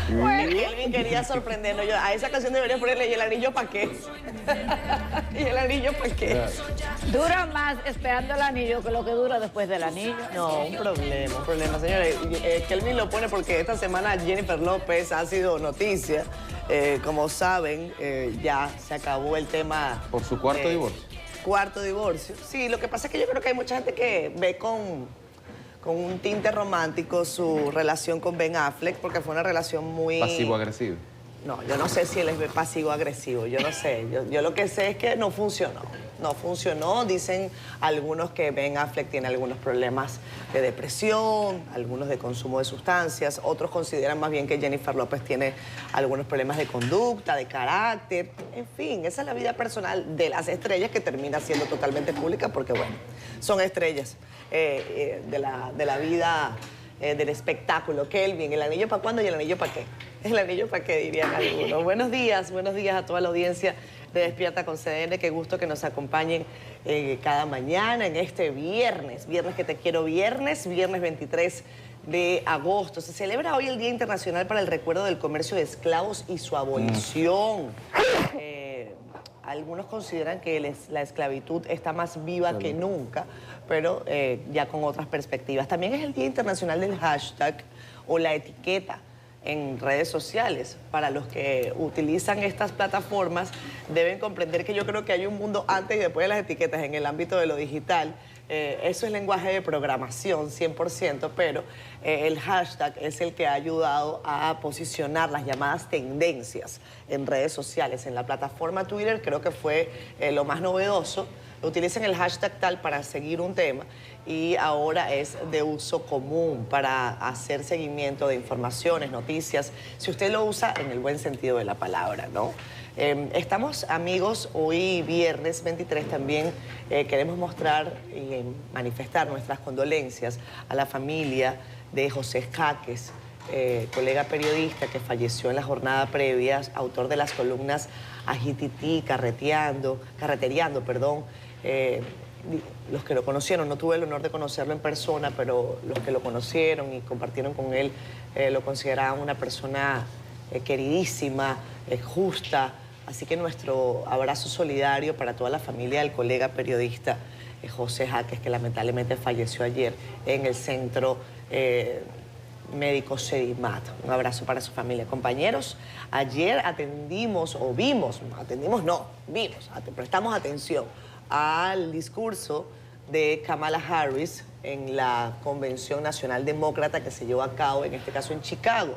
Kelvin quería sorprendernos. Yo, a esa canción debería ponerle, ¿y el anillo para qué? ¿Y el anillo para qué? Dura más esperando el anillo que lo que dura después del anillo. No, un problema, señores. Kelvin lo pone porque esta semana Jennifer López ha sido noticia. Como saben, ya se acabó el tema. Por su cuarto divorcio. Cuarto divorcio. Sí, lo que pasa es que yo creo que hay mucha gente que ve con un tinte romántico su relación con Ben Affleck, porque fue una relación muy... Pasivo-agresivo. No, yo no sé si él es pasivo-agresivo, yo no sé. Yo lo que sé es que no funcionó. No funcionó. Dicen algunos que Ben Affleck tiene algunos problemas de depresión, algunos de consumo de sustancias. Otros consideran más bien que Jennifer López tiene algunos problemas de conducta, de carácter. En fin, esa es la vida personal de las estrellas que termina siendo totalmente pública porque, bueno, son estrellas de la vida... del espectáculo. Kelvin, ¿el anillo para cuándo y el anillo para qué? El anillo para qué, dirían algunos. Buenos días a toda la audiencia de Despierta con CDN. Qué gusto que nos acompañen cada mañana en este viernes que te quiero, viernes 23 de agosto. Se celebra hoy el Día Internacional para el Recuerdo del Comercio de Esclavos y su abolición. Algunos consideran que la esclavitud está más viva que nunca, pero ya con otras perspectivas. También es el Día Internacional del hashtag o la etiqueta en redes sociales. Para los que utilizan estas plataformas, deben comprender que yo creo que hay un mundo antes y después de las etiquetas en el ámbito de lo digital. Eso es lenguaje de programación, 100%, pero el hashtag es el que ha ayudado a posicionar las llamadas tendencias en redes sociales. En la plataforma Twitter creo que fue lo más novedoso. Utilicen el hashtag tal para seguir un tema y ahora es de uso común para hacer seguimiento de informaciones, noticias, si usted lo usa en el buen sentido de la palabra, ¿no? Estamos, amigos, hoy viernes 23 también queremos mostrar y manifestar nuestras condolencias a la familia de José Jáquez, colega periodista que falleció en la jornada previa, autor de las columnas Ajitití, Carreteando, perdón. Los que lo conocieron, no tuve el honor de conocerlo en persona, pero los que lo conocieron y compartieron con él lo consideraban una persona queridísima, justa. Así que nuestro abrazo solidario para toda la familia del colega periodista José Jáquez, que lamentablemente falleció ayer en el centro médico Sedimat. Un abrazo para su familia. Compañeros, ayer prestamos atención al discurso de Kamala Harris en la Convención Nacional Demócrata que se llevó a cabo, en este caso en Chicago.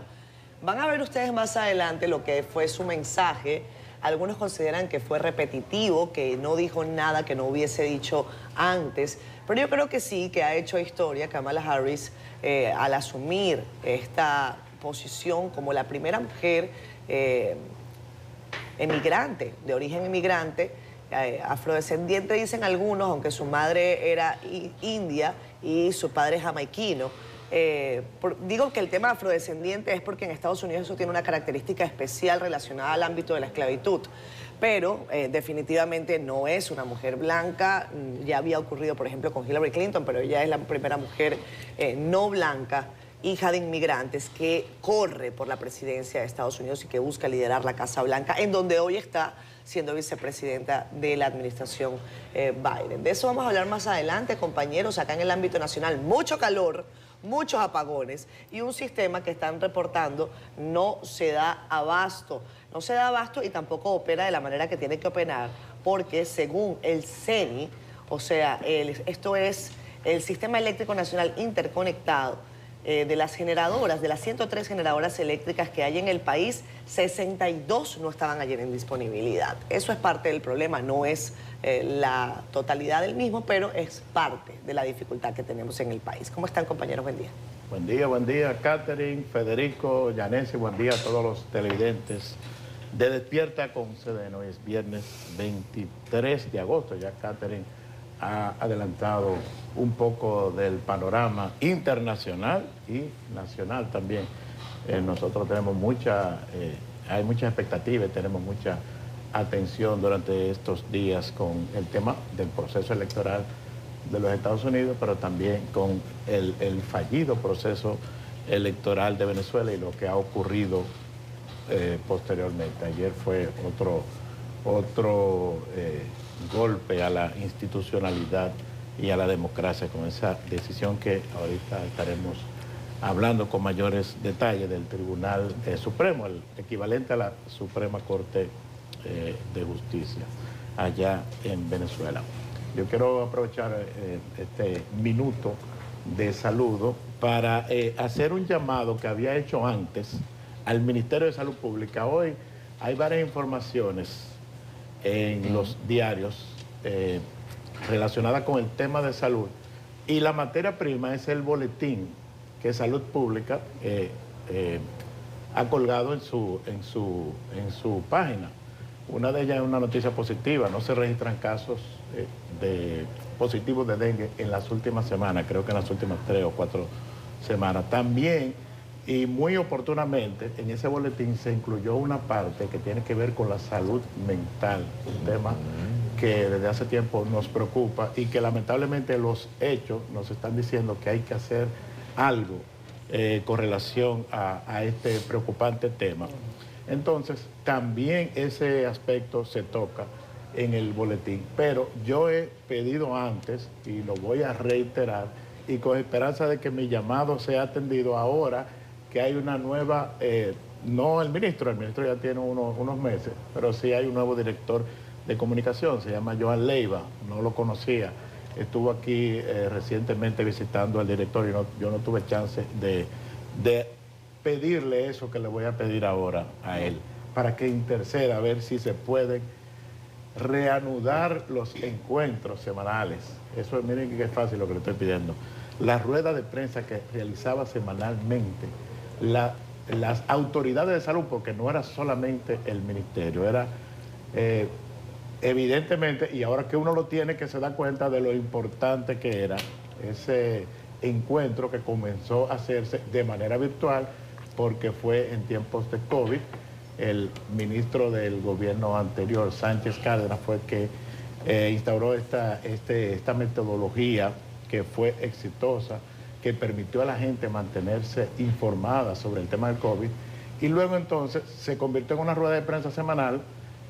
Van a ver ustedes más adelante lo que fue su mensaje. Algunos consideran que fue repetitivo, que no dijo nada que no hubiese dicho antes, pero yo creo que sí, que ha hecho historia Kamala Harris al asumir esta posición como la primera mujer emigrante, de origen emigrante, afrodescendiente, dicen algunos, aunque su madre era india y su padre jamaiquino. Digo que el tema afrodescendiente es porque en Estados Unidos eso tiene una característica especial relacionada al ámbito de la esclavitud, pero definitivamente no es una mujer blanca. Ya había ocurrido, por ejemplo, con Hillary Clinton, pero ella es la primera mujer no blanca, hija de inmigrantes, que corre por la presidencia de Estados Unidos y que busca liderar la Casa Blanca, en donde hoy está siendo vicepresidenta de la administración Biden. De eso vamos a hablar más adelante, compañeros. Acá en el ámbito nacional, mucho calor, muchos apagones y un sistema que están reportando no se da abasto. No se da abasto y tampoco opera de la manera que tiene que operar, porque según el CENI, o sea, esto es el Sistema Eléctrico Nacional Interconectado, de las generadoras, de las 103 generadoras eléctricas que hay en el país, 62 no estaban ayer en disponibilidad. Eso es parte del problema, no es la totalidad del mismo, pero es parte de la dificultad que tenemos en el país. ¿Cómo están, compañeros? Buen día. Buen día, Catherine, Federico, Yanesi, buen día a todos los televidentes de Despierta con CDN. Hoy es viernes 23 de agosto, ya Catherine ha adelantado un poco del panorama internacional y nacional también. Nosotros tenemos hay mucha expectativa y tenemos mucha atención durante estos días con el tema del proceso electoral de los Estados Unidos, pero también con el fallido proceso electoral de Venezuela y lo que ha ocurrido posteriormente. Ayer fue otro golpe a la institucionalidad y a la democracia con esa decisión que ahorita estaremos hablando con mayores detalles del Tribunal Supremo, el equivalente a la Suprema Corte de Justicia allá en Venezuela. Yo quiero aprovechar este minuto de saludo para hacer un llamado que había hecho antes al Ministerio de Salud Pública. Hoy hay varias informaciones en los diarios relacionadas con el tema de salud y la materia prima es el boletín que Salud Pública ha colgado en su página. Una de ellas es una noticia positiva, no se registran casos positivos de dengue en las últimas semanas, creo que en las últimas 3 o 4 semanas. También, y muy oportunamente, en ese boletín se incluyó una parte que tiene que ver con la salud mental, un tema que desde hace tiempo nos preocupa y que lamentablemente los hechos nos están diciendo que hay que hacer algo con relación a este preocupante tema. Entonces, también ese aspecto se toca en el boletín, pero yo he pedido antes, y lo voy a reiterar, y con esperanza de que mi llamado sea atendido ahora, que hay una nueva, no el ministro ya tiene unos meses, pero sí hay un nuevo director de comunicación, se llama Joan Leiva, no lo conocía, estuvo aquí recientemente visitando al director y yo no tuve chance de pedirle eso que le voy a pedir ahora a él, para que interceda a ver si se pueden reanudar los encuentros semanales. Eso, miren que es fácil lo que le estoy pidiendo. La rueda de prensa que realizaba semanalmente las autoridades de salud, porque no era solamente el ministerio, era evidentemente, y ahora que uno lo tiene, que se da cuenta de lo importante que era ese encuentro que comenzó a hacerse de manera virtual, porque fue en tiempos de COVID. El ministro del gobierno anterior, Sánchez Cárdenas, fue el que instauró esta metodología que fue exitosa, que permitió a la gente mantenerse informada sobre el tema del COVID, y luego entonces se convirtió en una rueda de prensa semanal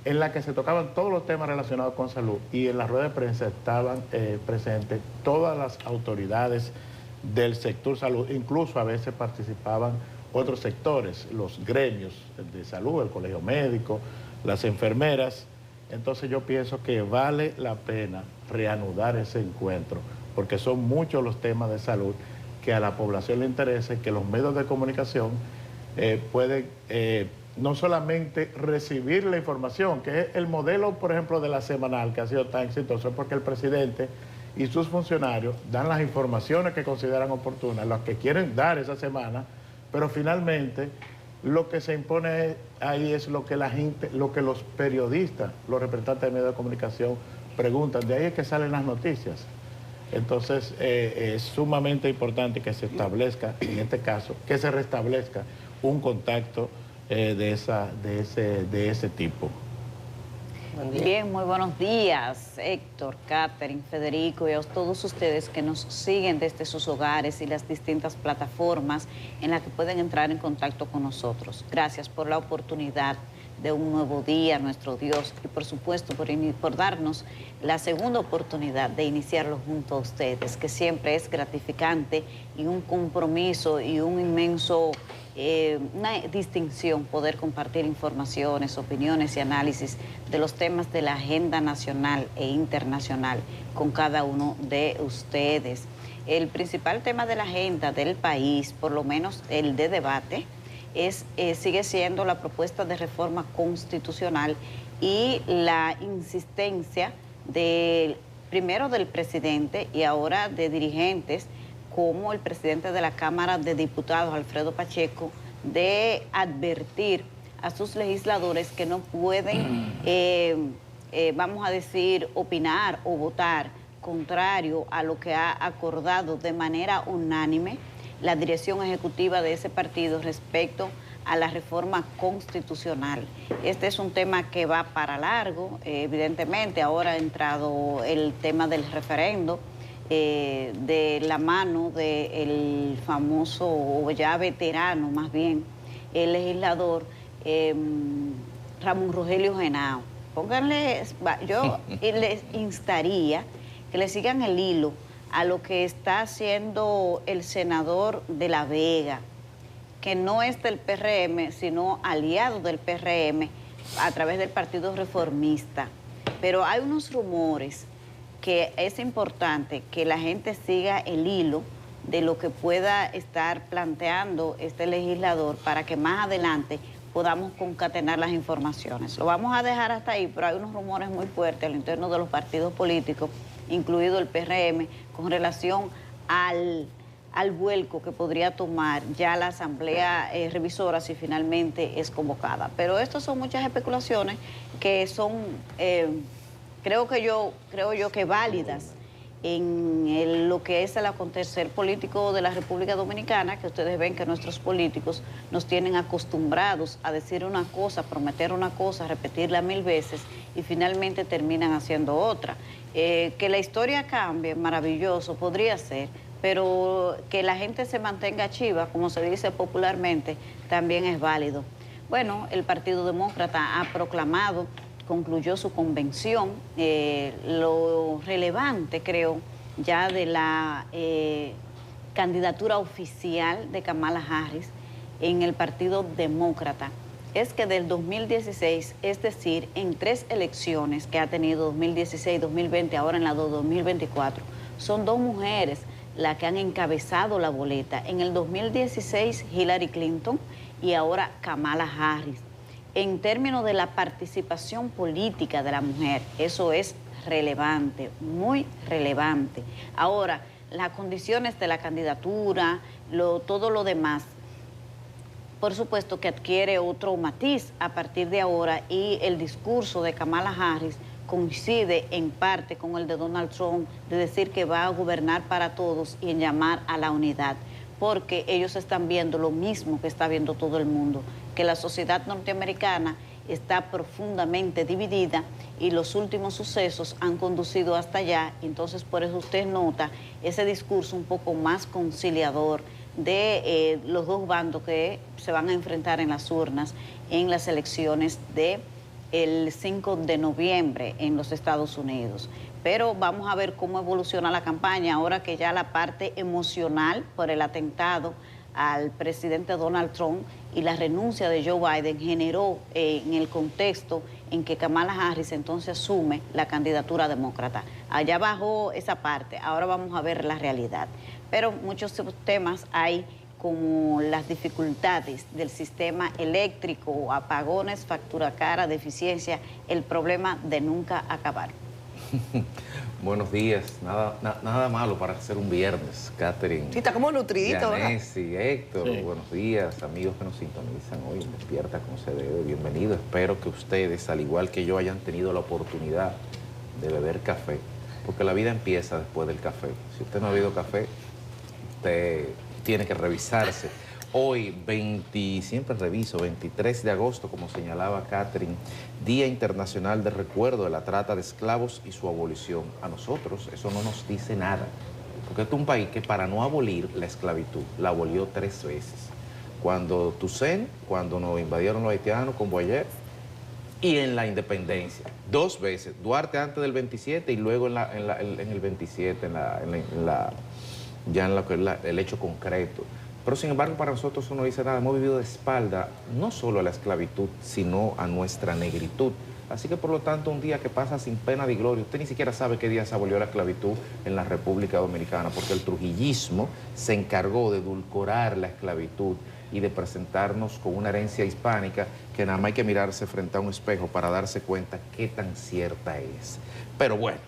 en la que se tocaban todos los temas relacionados con salud, y en la rueda de prensa estaban presentes todas las autoridades del sector salud, incluso a veces participaban otros sectores, los gremios de salud, el colegio médico, las enfermeras. Entonces yo pienso que vale la pena reanudar ese encuentro, porque son muchos los temas de salud que a la población le interesa y que los medios de comunicación pueden no solamente recibir la información, que es el modelo, por ejemplo, de la semanal, que ha sido tan exitoso, porque el presidente y sus funcionarios dan las informaciones que consideran oportunas, las que quieren dar esa semana, pero finalmente lo que se impone ahí es lo que la gente, lo que los periodistas, los representantes de medios de comunicación preguntan, de ahí es que salen las noticias. Entonces es sumamente importante que se establezca, en este caso, que se restablezca un contacto de ese tipo. Bien, muy buenos días, Héctor, Catherine, Federico y a todos ustedes que nos siguen desde sus hogares y las distintas plataformas en las que pueden entrar en contacto con nosotros. Gracias por la oportunidad de un nuevo día, nuestro Dios, y por supuesto por darnos la segunda oportunidad de iniciarlo junto a ustedes, que siempre es gratificante y un compromiso y un inmenso, una distinción poder compartir informaciones, opiniones y análisis de los temas de la agenda nacional e internacional con cada uno de ustedes. El principal tema de la agenda del país, por lo menos el de debate, sigue siendo la propuesta de reforma constitucional y la insistencia primero del presidente y ahora de dirigentes como el presidente de la Cámara de Diputados, Alfredo Pacheco, de advertir a sus legisladores que no pueden, vamos a decir, opinar o votar contrario a lo que ha acordado de manera unánime la dirección ejecutiva de ese partido respecto a la reforma constitucional. Este es un tema que va para largo, evidentemente ahora ha entrado el tema del referendo de la mano del famoso, o ya veterano más bien, el legislador Ramón Rogelio Henao. Pónganle, yo les instaría que le sigan el hilo a lo que está haciendo el senador de La Vega, que no es del PRM, sino aliado del PRM a través del Partido Reformista. Pero hay unos rumores que es importante que la gente siga el hilo de lo que pueda estar planteando este legislador para que más adelante podamos concatenar las informaciones. Lo vamos a dejar hasta ahí, pero hay unos rumores muy fuertes al interno de los partidos políticos, incluido el PRM, con relación al vuelco que podría tomar ya la Asamblea Revisora si finalmente es convocada. Pero estas son muchas especulaciones que son, creo yo que válidas en lo que es el acontecer político de la República Dominicana, que ustedes ven que nuestros políticos nos tienen acostumbrados a decir una cosa, prometer una cosa, repetirla 1000 veces y finalmente terminan haciendo otra. Que la historia cambie, maravilloso, podría ser, pero que la gente se mantenga chiva, como se dice popularmente, también es válido. Bueno, el Partido Demócrata ha proclamado, concluyó su convención. Lo relevante, creo, ya de la candidatura oficial de Kamala Harris en el Partido Demócrata es que del 2016, es decir, en 3 elecciones que ha tenido, 2016, 2020, ahora en la 2024, son 2 mujeres las que han encabezado la boleta. En el 2016, Hillary Clinton, y ahora Kamala Harris. En términos de la participación política de la mujer, eso es relevante, muy relevante. Ahora, las condiciones de la candidatura, todo lo demás, por supuesto que adquiere otro matiz a partir de ahora, y el discurso de Kamala Harris coincide en parte con el de Donald Trump, de decir que va a gobernar para todos y en llamar a la unidad, porque ellos están viendo lo mismo que está viendo todo el mundo, que la sociedad norteamericana está profundamente dividida y los últimos sucesos han conducido hasta allá. Entonces, por eso usted nota ese discurso un poco más conciliador de los 2 bandos que se van a enfrentar en las urnas en las elecciones del 5 de noviembre en los Estados Unidos. Pero vamos a ver cómo evoluciona la campaña ahora que ya la parte emocional por el atentado al presidente Donald Trump y la renuncia de Joe Biden generó en el contexto en que Kamala Harris entonces asume la candidatura demócrata. Allá bajó esa parte, ahora vamos a ver la realidad. Pero muchos temas hay, como las dificultades del sistema eléctrico, apagones, factura cara, deficiencia, el problema de nunca acabar. Buenos días, nada malo para hacer un viernes, Catherine. Sí, está como nutridito, ¿verdad? Yanesi, Héctor, sí. Buenos días, amigos que nos sintonizan hoy en Despierta como se debe, bienvenido. Espero que ustedes, al igual que yo, hayan tenido la oportunidad de beber café, porque la vida empieza después del café. Si usted no ha bebido café, usted tiene que revisarse. Hoy, siempre reviso, 23 de agosto, como señalaba Catherine, Día Internacional de Recuerdo de la Trata de Esclavos y su abolición. A nosotros eso no nos dice nada, porque este es un país que para no abolir la esclavitud, la abolió 3 veces. Cuando Toussaint, cuando nos invadieron los haitianos con Boyer, y en la independencia, 2 veces. Duarte antes del 27 y luego en el 27, ya en el hecho concreto. Pero sin embargo, para nosotros eso no dice nada. Hemos vivido de espalda no solo a la esclavitud, sino a nuestra negritud. Así que, por lo tanto, un día que pasa sin pena ni gloria. Usted ni siquiera sabe qué día se abolió la esclavitud en la República Dominicana, porque el trujillismo se encargó de edulcorar la esclavitud y de presentarnos con una herencia hispánica que nada más hay que mirarse frente a un espejo para darse cuenta qué tan cierta es. Pero bueno,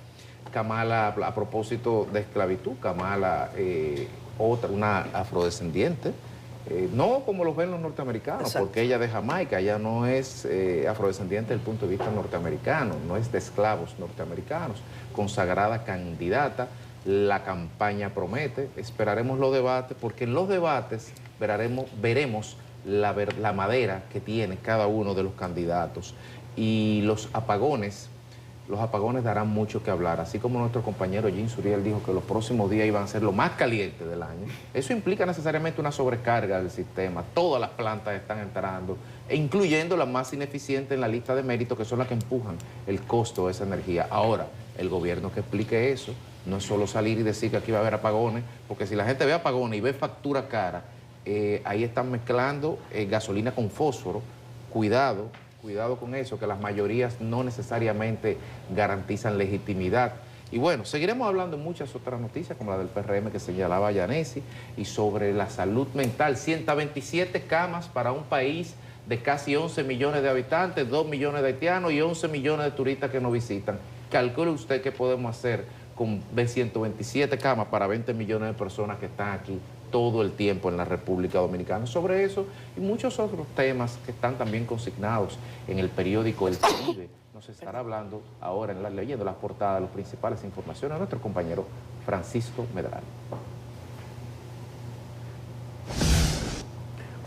Kamala, a propósito de esclavitud, Kamala... una afrodescendiente, no como los ven los norteamericanos, exacto, porque ella de Jamaica, ella no es afrodescendiente desde el punto de vista norteamericano, no es de esclavos norteamericanos, consagrada candidata, la campaña promete, esperaremos los debates, porque en los debates veremos la madera que tiene cada uno de los candidatos, y los apagones los apagones darán mucho que hablar. Así como nuestro compañero Jean Suriel dijo que los próximos días iban a ser lo más caliente del año, eso implica necesariamente una sobrecarga del sistema. Todas las plantas están entrando, e incluyendo las más ineficientes en la lista de méritos, que son las que empujan el costo de esa energía. Ahora, el gobierno que explique eso, no es solo salir y decir que aquí va a haber apagones, porque si la gente ve apagones y ve factura cara, ahí están mezclando gasolina con fósforo. Cuidado con eso, que las mayorías no necesariamente garantizan legitimidad. Y bueno, seguiremos hablando de muchas otras noticias, como la del PRM que señalaba Yanesi, y sobre la salud mental. 127 camas para un país de casi 11 millones de habitantes, 2 millones de haitianos y 11 millones de turistas que nos visitan. Calcule usted qué podemos hacer con 127 camas para 20 millones de personas que están aquí todo el tiempo en la República Dominicana. Sobre eso y muchos otros temas que están también consignados en el periódico El Caribe. Nos estará hablando ahora, leyendo las portadas, las principales informaciones, a nuestro compañero Francisco Medrano.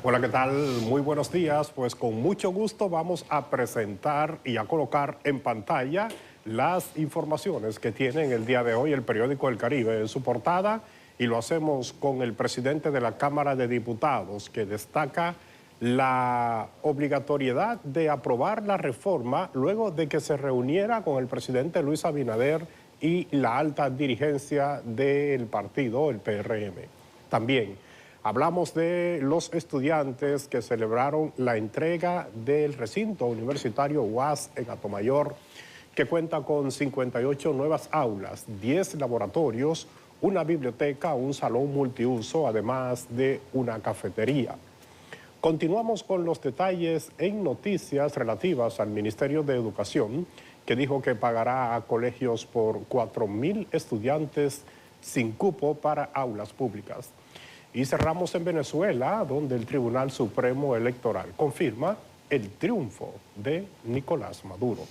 Hola, ¿qué tal? Muy buenos días. Pues con mucho gusto vamos a presentar y a colocar en pantalla las informaciones que tiene en el día de hoy el periódico El Caribe en su portada, y lo hacemos con el presidente de la Cámara de Diputados, que destaca la obligatoriedad de aprobar la reforma luego de que se reuniera con el presidente Luis Abinader y la alta dirigencia del partido, el PRM. También hablamos de los estudiantes que celebraron la entrega del recinto universitario UAS en Atomayor, que cuenta con 58 nuevas aulas, 10 laboratorios, una biblioteca, un salón multiuso, además de una cafetería. Continuamos con los detalles en noticias relativas al Ministerio de Educación, que dijo que pagará a colegios por 4.000 estudiantes sin cupo para aulas públicas. Y cerramos en Venezuela, donde el Tribunal Supremo Electoral confirma el triunfo de Nicolás Maduro.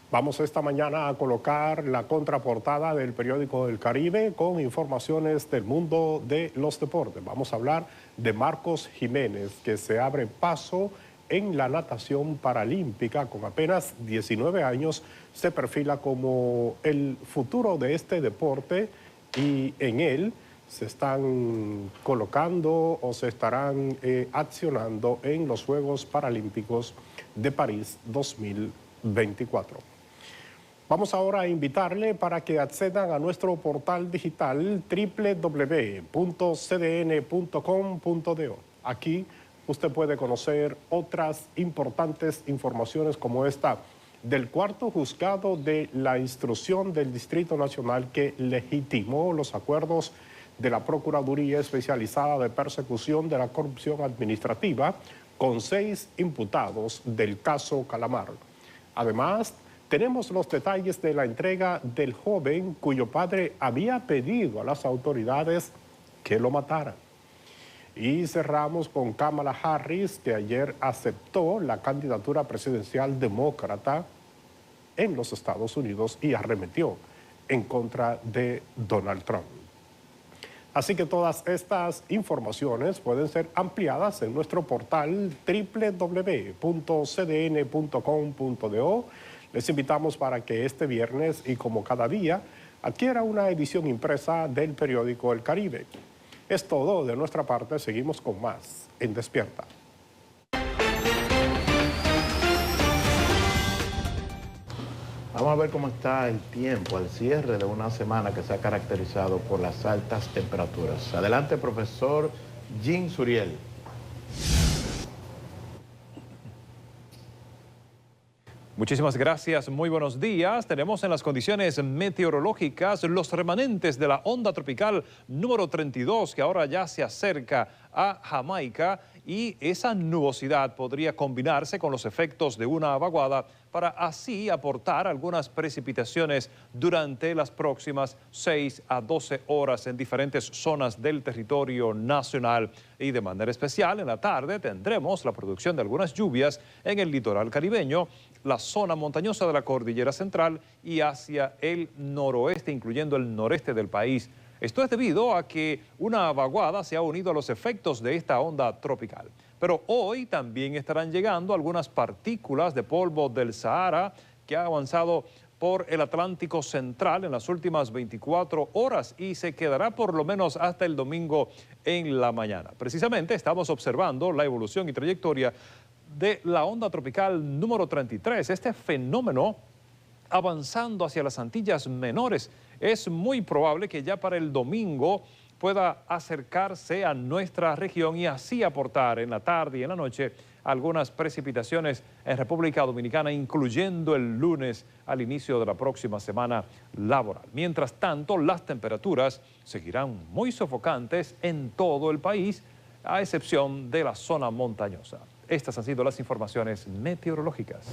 Vamos esta mañana a colocar la contraportada del periódico El Caribe con informaciones del mundo de los deportes. Vamos a hablar de Marcos Jiménez, que se abre paso en la natación paralímpica. Con apenas 19 años se perfila como el futuro de este deporte, y en él se están colocando o se estarán accionando en los Juegos Paralímpicos de París 2024. Vamos ahora a invitarle para que accedan a nuestro portal digital www.cdn.com.do. Aquí usted puede conocer otras importantes informaciones como esta del cuarto juzgado de la instrucción del Distrito Nacional, que legitimó los acuerdos de la Procuraduría Especializada de Persecución de la Corrupción Administrativa con 6 imputados del caso Calamar. Además, tenemos los detalles de la entrega del joven cuyo padre había pedido a las autoridades que lo mataran. Y cerramos con Kamala Harris, que ayer aceptó la candidatura presidencial demócrata en los Estados Unidos y arremetió en contra de Donald Trump. Así que todas estas informaciones pueden ser ampliadas en nuestro portal www.cdn.com.do. Les invitamos para que este viernes, y como cada día, adquiera una edición impresa del periódico El Caribe. Es todo de nuestra parte. Seguimos con más en Despierta. Vamos a ver cómo está el tiempo al cierre de una semana que se ha caracterizado por las altas temperaturas. Adelante, profesor Jean Suriel. Muchísimas gracias, muy buenos días. Tenemos en las condiciones meteorológicas los remanentes de la onda tropical número 32, que ahora ya se acerca a Jamaica, y esa nubosidad podría combinarse con los efectos de una vaguada para así aportar algunas precipitaciones durante las próximas 6 a 12 horas en diferentes zonas del territorio nacional. Y de manera especial, en la tarde tendremos la producción de algunas lluvias en el litoral caribeño, la zona montañosa de la cordillera central y hacia el noroeste, incluyendo el noreste del país. Esto es debido a que una vaguada se ha unido a los efectos de esta onda tropical. Pero hoy también estarán llegando algunas partículas de polvo del Sahara que ha avanzado por el Atlántico Central en las últimas 24 horas y se quedará por lo menos hasta el domingo en la mañana. Precisamente estamos observando la evolución y trayectoria de la onda tropical número 33. Este fenómeno avanzando hacia las Antillas Menores. Es muy probable que ya para el domingo pueda acercarse a nuestra región y así aportar en la tarde y en la noche algunas precipitaciones en República Dominicana, incluyendo el lunes al inicio de la próxima semana laboral. Mientras tanto, las temperaturas seguirán muy sofocantes en todo el país, a excepción de la zona montañosa. Estas han sido las informaciones meteorológicas.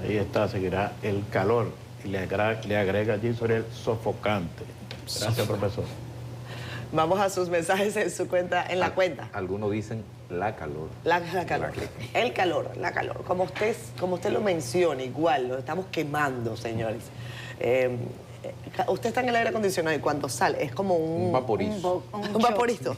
Ahí está, seguirá el calor y le agrega allí sobre el sofocante. Gracias, profesor. Vamos a sus mensajes en su cuenta, en la cuenta. Algunos dicen la calor. La calor. El calor, la calor. Como usted lo menciona, igual, lo estamos quemando, señores. Usted está en el aire acondicionado y cuando sale es como un vaporizo. Un vaporito.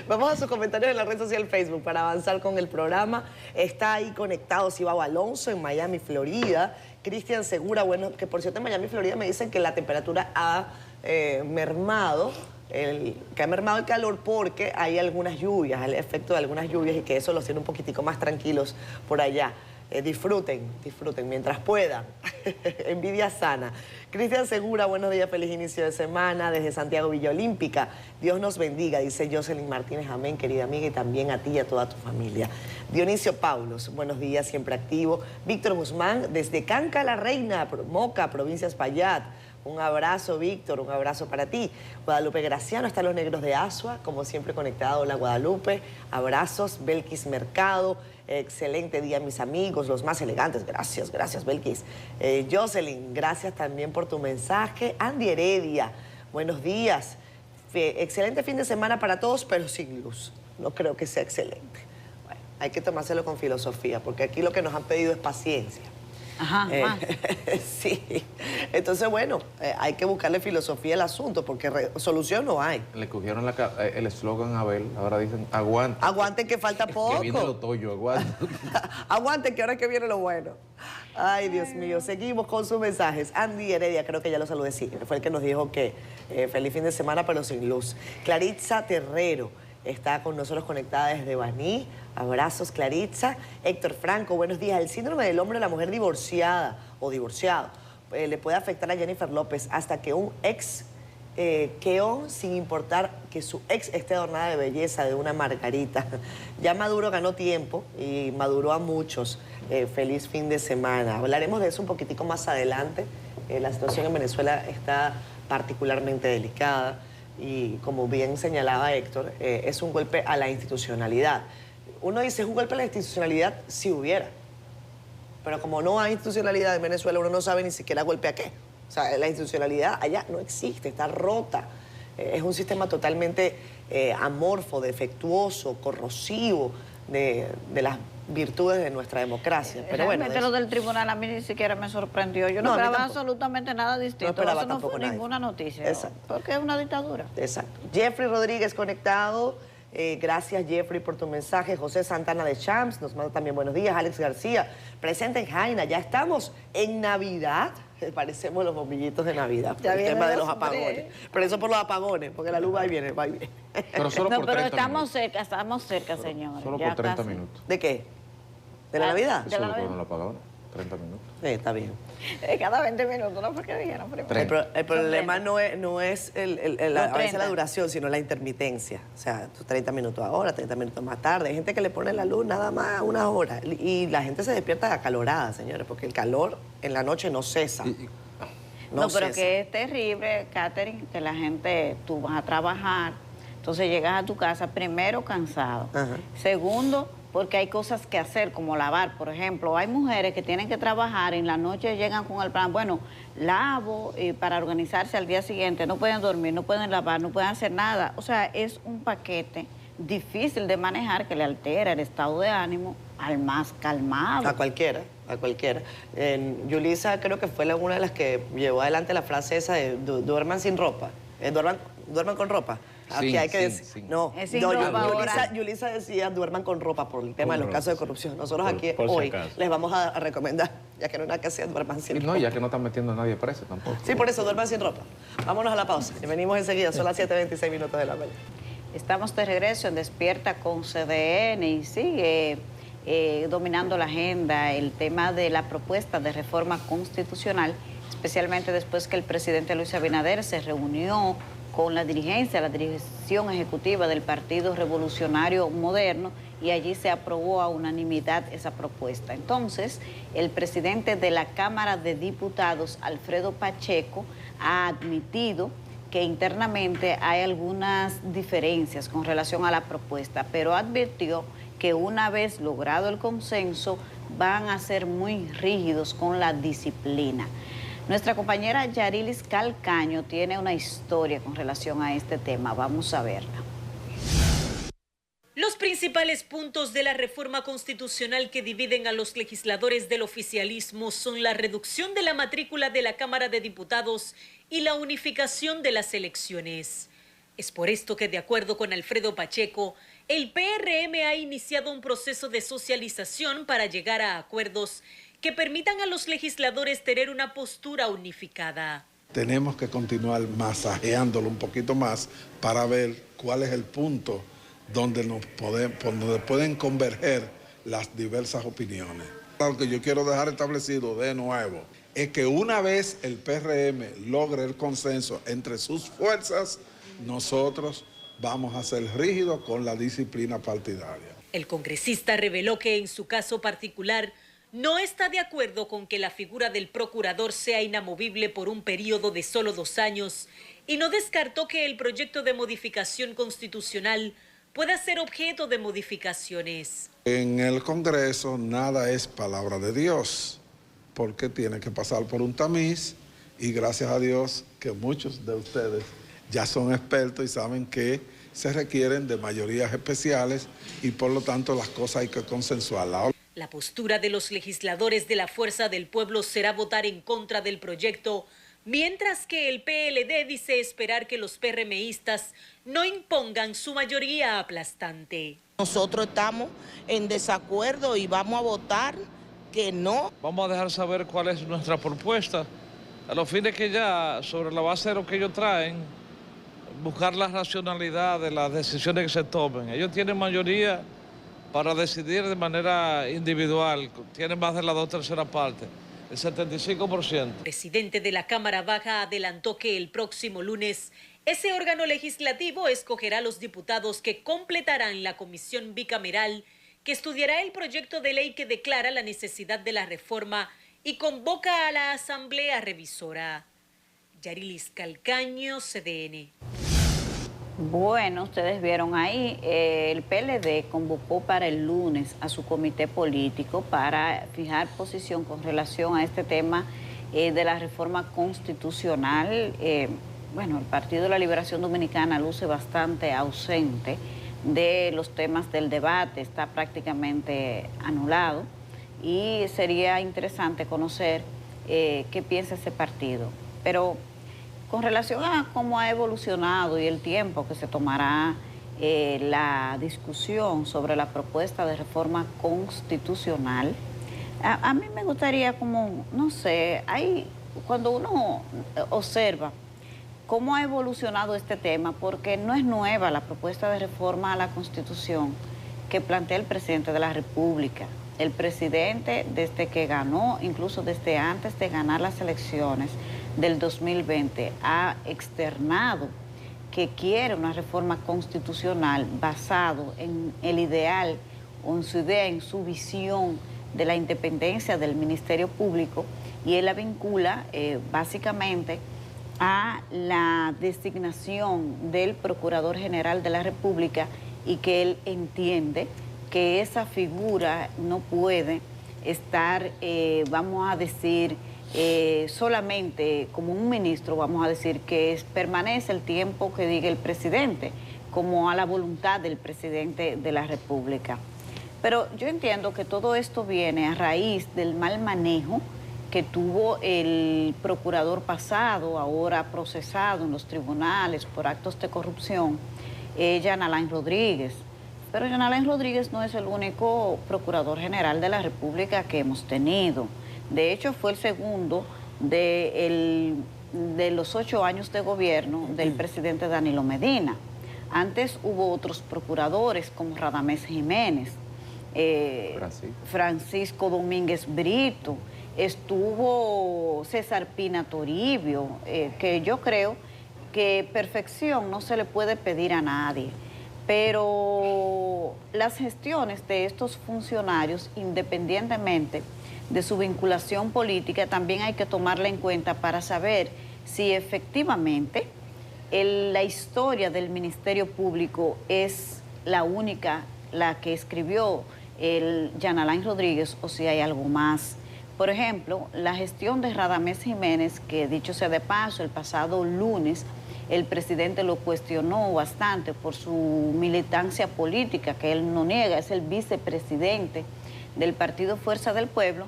Vamos a sus comentarios en la red social Facebook para avanzar con el programa. Está ahí conectado Cibao Alonso en Miami, Florida. Cristian Segura, bueno, que por cierto en Miami, Florida me dicen que la temperatura ha mermado, que ha mermado el calor porque hay algunas lluvias, el efecto de algunas lluvias y que eso los tiene un poquitico más tranquilos por allá. Disfruten mientras puedan. Envidia sana. Cristian Segura, buenos días, feliz inicio de semana desde Santiago Villa Olímpica. Dios nos bendiga, dice Jocelyn Martínez, amén, querida amiga, y también a ti y a toda tu familia. Dionisio Paulos, buenos días, siempre activo. Víctor Guzmán, desde Canca la Reina, Moca, provincia Espaillat. Un abrazo, Víctor, un abrazo para ti. Guadalupe Graciano, están los negros de Asua, como siempre conectado, la Guadalupe. Abrazos, Belkis Mercado. Excelente día, mis amigos, los más elegantes. Gracias, Belkis. Jocelyn, gracias también por tu mensaje. Andy Heredia, buenos días. Excelente fin de semana para todos, pero sin luz. No creo que sea excelente. Bueno, hay que tomárselo con filosofía, porque aquí lo que nos han pedido es paciencia. Ajá, sí. Entonces, bueno, hay que buscarle filosofía al asunto porque solución no hay. Le cogieron el eslogan a Abel, ahora dicen aguante. Aguanten que falta poco. Que viene el otoño, aguante. Aguanten que ahora es que viene lo bueno. Ay, Dios mío. Seguimos con sus mensajes. Andy Heredia, creo que ya lo saludé, sí. Fue el que nos dijo que feliz fin de semana, pero sin luz. Claritza Terrero está con nosotros conectada desde Baní. Abrazos, Claritza. Héctor Franco, buenos días. El síndrome del hombre de la mujer divorciada o divorciado le puede afectar a Jennifer López hasta que un ex queón, sin importar que su ex esté adornada de belleza, de una margarita. Ya Maduro ganó tiempo y maduró a muchos. Feliz fin de semana. Hablaremos de eso un poquitico más adelante. La situación en Venezuela está particularmente delicada y, como bien señalaba Héctor, es un golpe a la institucionalidad. Uno dice, es un golpe a la institucionalidad si hubiera. Pero como no hay institucionalidad en Venezuela, uno no sabe ni siquiera golpe a qué. O sea, la institucionalidad allá no existe, está rota. Es un sistema totalmente amorfo, defectuoso, corrosivo de las virtudes de nuestra democracia. Pero realmente bueno, lo del tribunal a mí ni siquiera me sorprendió. Yo no esperaba absolutamente nada distinto. Eso no fue ninguna noticia. Exacto. Porque es una dictadura. Exacto. Jeffrey Rodríguez conectado. Gracias, Jeffrey, por tu mensaje. José Santana de Champs nos manda también buenos días. Alex García, presente en Jaina. Ya estamos en Navidad. Parecemos los bombillitos de Navidad. Por el tema de los apagones. Pero eso por los apagones, porque la luz va y viene, va y viene. Pero solo por 30 estamos minutos. cerca, señores. Solo ya por 30 casi. minutos. ¿De qué? ¿De la Navidad? de la Solo Navidad. con los apagones, 30 minutos. Sí, está bien. Cada 20 minutos, ¿no? Porque dijeron primero. El problema no es a veces la 30. duración, sino la intermitencia. O sea, 30 minutos ahora, 30 minutos más tarde. Hay gente que le pone la luz nada más una hora. Y la gente se despierta acalorada, señores, porque el calor en la noche no cesa. No, pero que es terrible, Catherine, que la gente, tú vas a trabajar, entonces llegas a tu casa, primero cansado. Ajá. Segundo, porque hay cosas que hacer, como lavar, por ejemplo. Hay mujeres que tienen que trabajar y en la noche llegan con el plan, bueno, lavo para organizarse al día siguiente, no pueden dormir, no pueden lavar, no pueden hacer nada. O sea, es un paquete difícil de manejar que le altera el estado de ánimo al más calmado. A cualquiera, a cualquiera. Yulisa creo que fue una de las que llevó adelante la frase esa de duerman sin ropa, duerman con ropa. Aquí Sin, hay que sin, decir, sin. no, Es sin no, ropa ahora. Yulisa decía duerman con ropa por el tema de los ropa, casos de sí. corrupción. Nosotros aquí Por si hoy acaso. les vamos a recomendar, ya que no hay nada que hacer, duerman sin Y ropa. no, ya que no están metiendo a nadie preso tampoco. Sí, por eso duerman sin ropa. Vámonos a la pausa y venimos enseguida, son las 7:26 minutos de la mañana. Estamos de regreso en Despierta con CDN y sigue dominando la agenda el tema de la propuesta de reforma constitucional, especialmente después que el presidente Luis Abinader se reunió con la dirección ejecutiva del Partido Revolucionario Moderno, y allí se aprobó a unanimidad esa propuesta. Entonces, el presidente de la Cámara de Diputados, Alfredo Pacheco, ha admitido que internamente hay algunas diferencias con relación a la propuesta, pero advirtió que una vez logrado el consenso van a ser muy rígidos con la disciplina. Nuestra compañera Yarilis Calcaño tiene una historia con relación a este tema. Vamos a verla. Los principales puntos de la reforma constitucional que dividen a los legisladores del oficialismo son la reducción de la matrícula de la Cámara de Diputados y la unificación de las elecciones. Es por esto que, de acuerdo con Alfredo Pacheco, el PRM ha iniciado un proceso de socialización para llegar a acuerdos que permitan a los legisladores tener una postura unificada. Tenemos que continuar masajeándolo un poquito más para ver cuál es el punto donde pueden converger las diversas opiniones. Lo que yo quiero dejar establecido de nuevo es que una vez el PRM logre el consenso entre sus fuerzas, nosotros vamos a ser rígidos con la disciplina partidaria. El congresista reveló que en su caso particular no está de acuerdo con que la figura del procurador sea inamovible por un periodo de solo 2 años y no descartó que el proyecto de modificación constitucional pueda ser objeto de modificaciones. En el Congreso nada es palabra de Dios, porque tiene que pasar por un tamiz, y gracias a Dios que muchos de ustedes ya son expertos y saben que se requieren de mayorías especiales y por lo tanto las cosas hay que consensuarlas. La postura de los legisladores de la Fuerza del Pueblo será votar en contra del proyecto, mientras que el PLD dice esperar que los PRMistas no impongan su mayoría aplastante. Nosotros estamos en desacuerdo y vamos a votar que no. Vamos a dejar saber cuál es nuestra propuesta, a los fines que ya, sobre la base de lo que ellos traen, buscar la racionalidad de las decisiones que se tomen. Ellos tienen mayoría para decidir de manera individual, tienen más de la 2/3 partes, el 75%. El presidente de la Cámara Baja adelantó que el próximo lunes ese órgano legislativo escogerá a los diputados que completarán la comisión bicameral que estudiará el proyecto de ley que declara la necesidad de la reforma y convoca a la Asamblea Revisora. Yarilis Calcaño, CDN. Bueno, ustedes vieron ahí, el PLD convocó para el lunes a su comité político para fijar posición con relación a este tema de la reforma constitucional. Bueno, el Partido de la Liberación Dominicana luce bastante ausente de los temas del debate, está prácticamente anulado, y sería interesante conocer qué piensa ese partido. Pero con relación a cómo ha evolucionado y el tiempo que se tomará la discusión sobre la propuesta de reforma constitucional, a mí me gustaría como, no sé, cuando uno observa cómo ha evolucionado este tema, porque no es nueva la propuesta de reforma a la Constitución que plantea el presidente de la República. El presidente, desde que ganó, incluso desde antes de ganar las elecciones del 2020, ha externado que quiere una reforma constitucional basado en el ideal o en su idea, en su visión de la independencia del Ministerio Público, y él la vincula básicamente a la designación del Procurador General de la República, y que él entiende que esa figura no puede estar, vamos a decir, solamente como un ministro, vamos a decir, que permanece el tiempo que diga el presidente, como a la voluntad del presidente de la República. Pero yo entiendo que todo esto viene a raíz del mal manejo que tuvo el procurador pasado, ahora procesado en los tribunales por actos de corrupción, Jean Alain Rodríguez. Pero Jean Alain Rodríguez no es el único procurador general de la República que hemos tenido. De hecho, fue el segundo de los 8 años de gobierno del presidente Danilo Medina. Antes hubo otros procuradores como Radamés Jiménez, Francisco Domínguez Brito, estuvo César Pina Toribio, que yo creo que perfección no se le puede pedir a nadie, pero las gestiones de estos funcionarios, independientemente de su vinculación política, también hay que tomarla en cuenta para saber si efectivamente la historia del Ministerio Público es la única, la que escribió el Jean Alain Rodríguez, o si hay algo más. Por ejemplo, la gestión de Radamés Jiménez, que dicho sea de paso, el pasado lunes el presidente lo cuestionó bastante por su militancia política, que él no niega, es el vicepresidente del Partido Fuerza del Pueblo,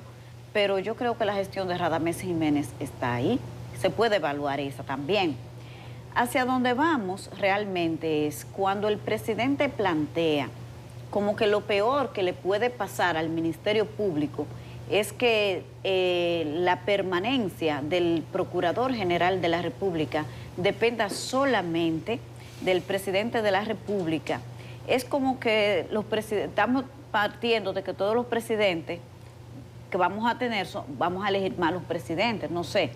pero yo creo que la gestión de Radamés Jiménez está ahí, se puede evaluar esa también. Hacia donde vamos realmente es cuando el presidente plantea como que lo peor que le puede pasar al Ministerio Público es que la permanencia del Procurador General de la República dependa solamente del presidente de la República. Es como que estamos partiendo de que todos los presidentes que vamos a tener, vamos a elegir malos presidentes, no sé.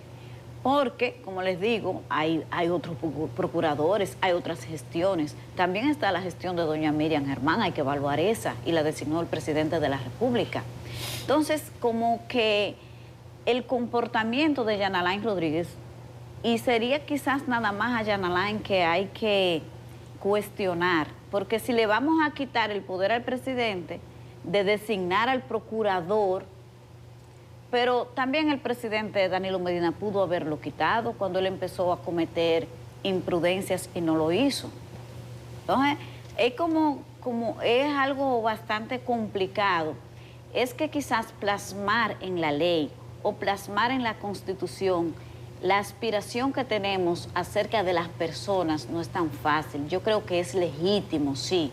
Porque, como les digo, hay otros procuradores, hay otras gestiones. También está la gestión de doña Miriam Germán, hay que evaluar esa, y la designó el presidente de la República. Entonces, como que el comportamiento de Jean Alain Rodríguez, y sería quizás nada más a Jean Alain que hay que cuestionar, porque si le vamos a quitar el poder al presidente de designar al procurador, pero también el presidente Danilo Medina pudo haberlo quitado cuando él empezó a cometer imprudencias y no lo hizo. Entonces, es como es algo bastante complicado. Es que quizás plasmar en la ley o plasmar en la Constitución la aspiración que tenemos acerca de las personas no es tan fácil. Yo creo que es legítimo, sí,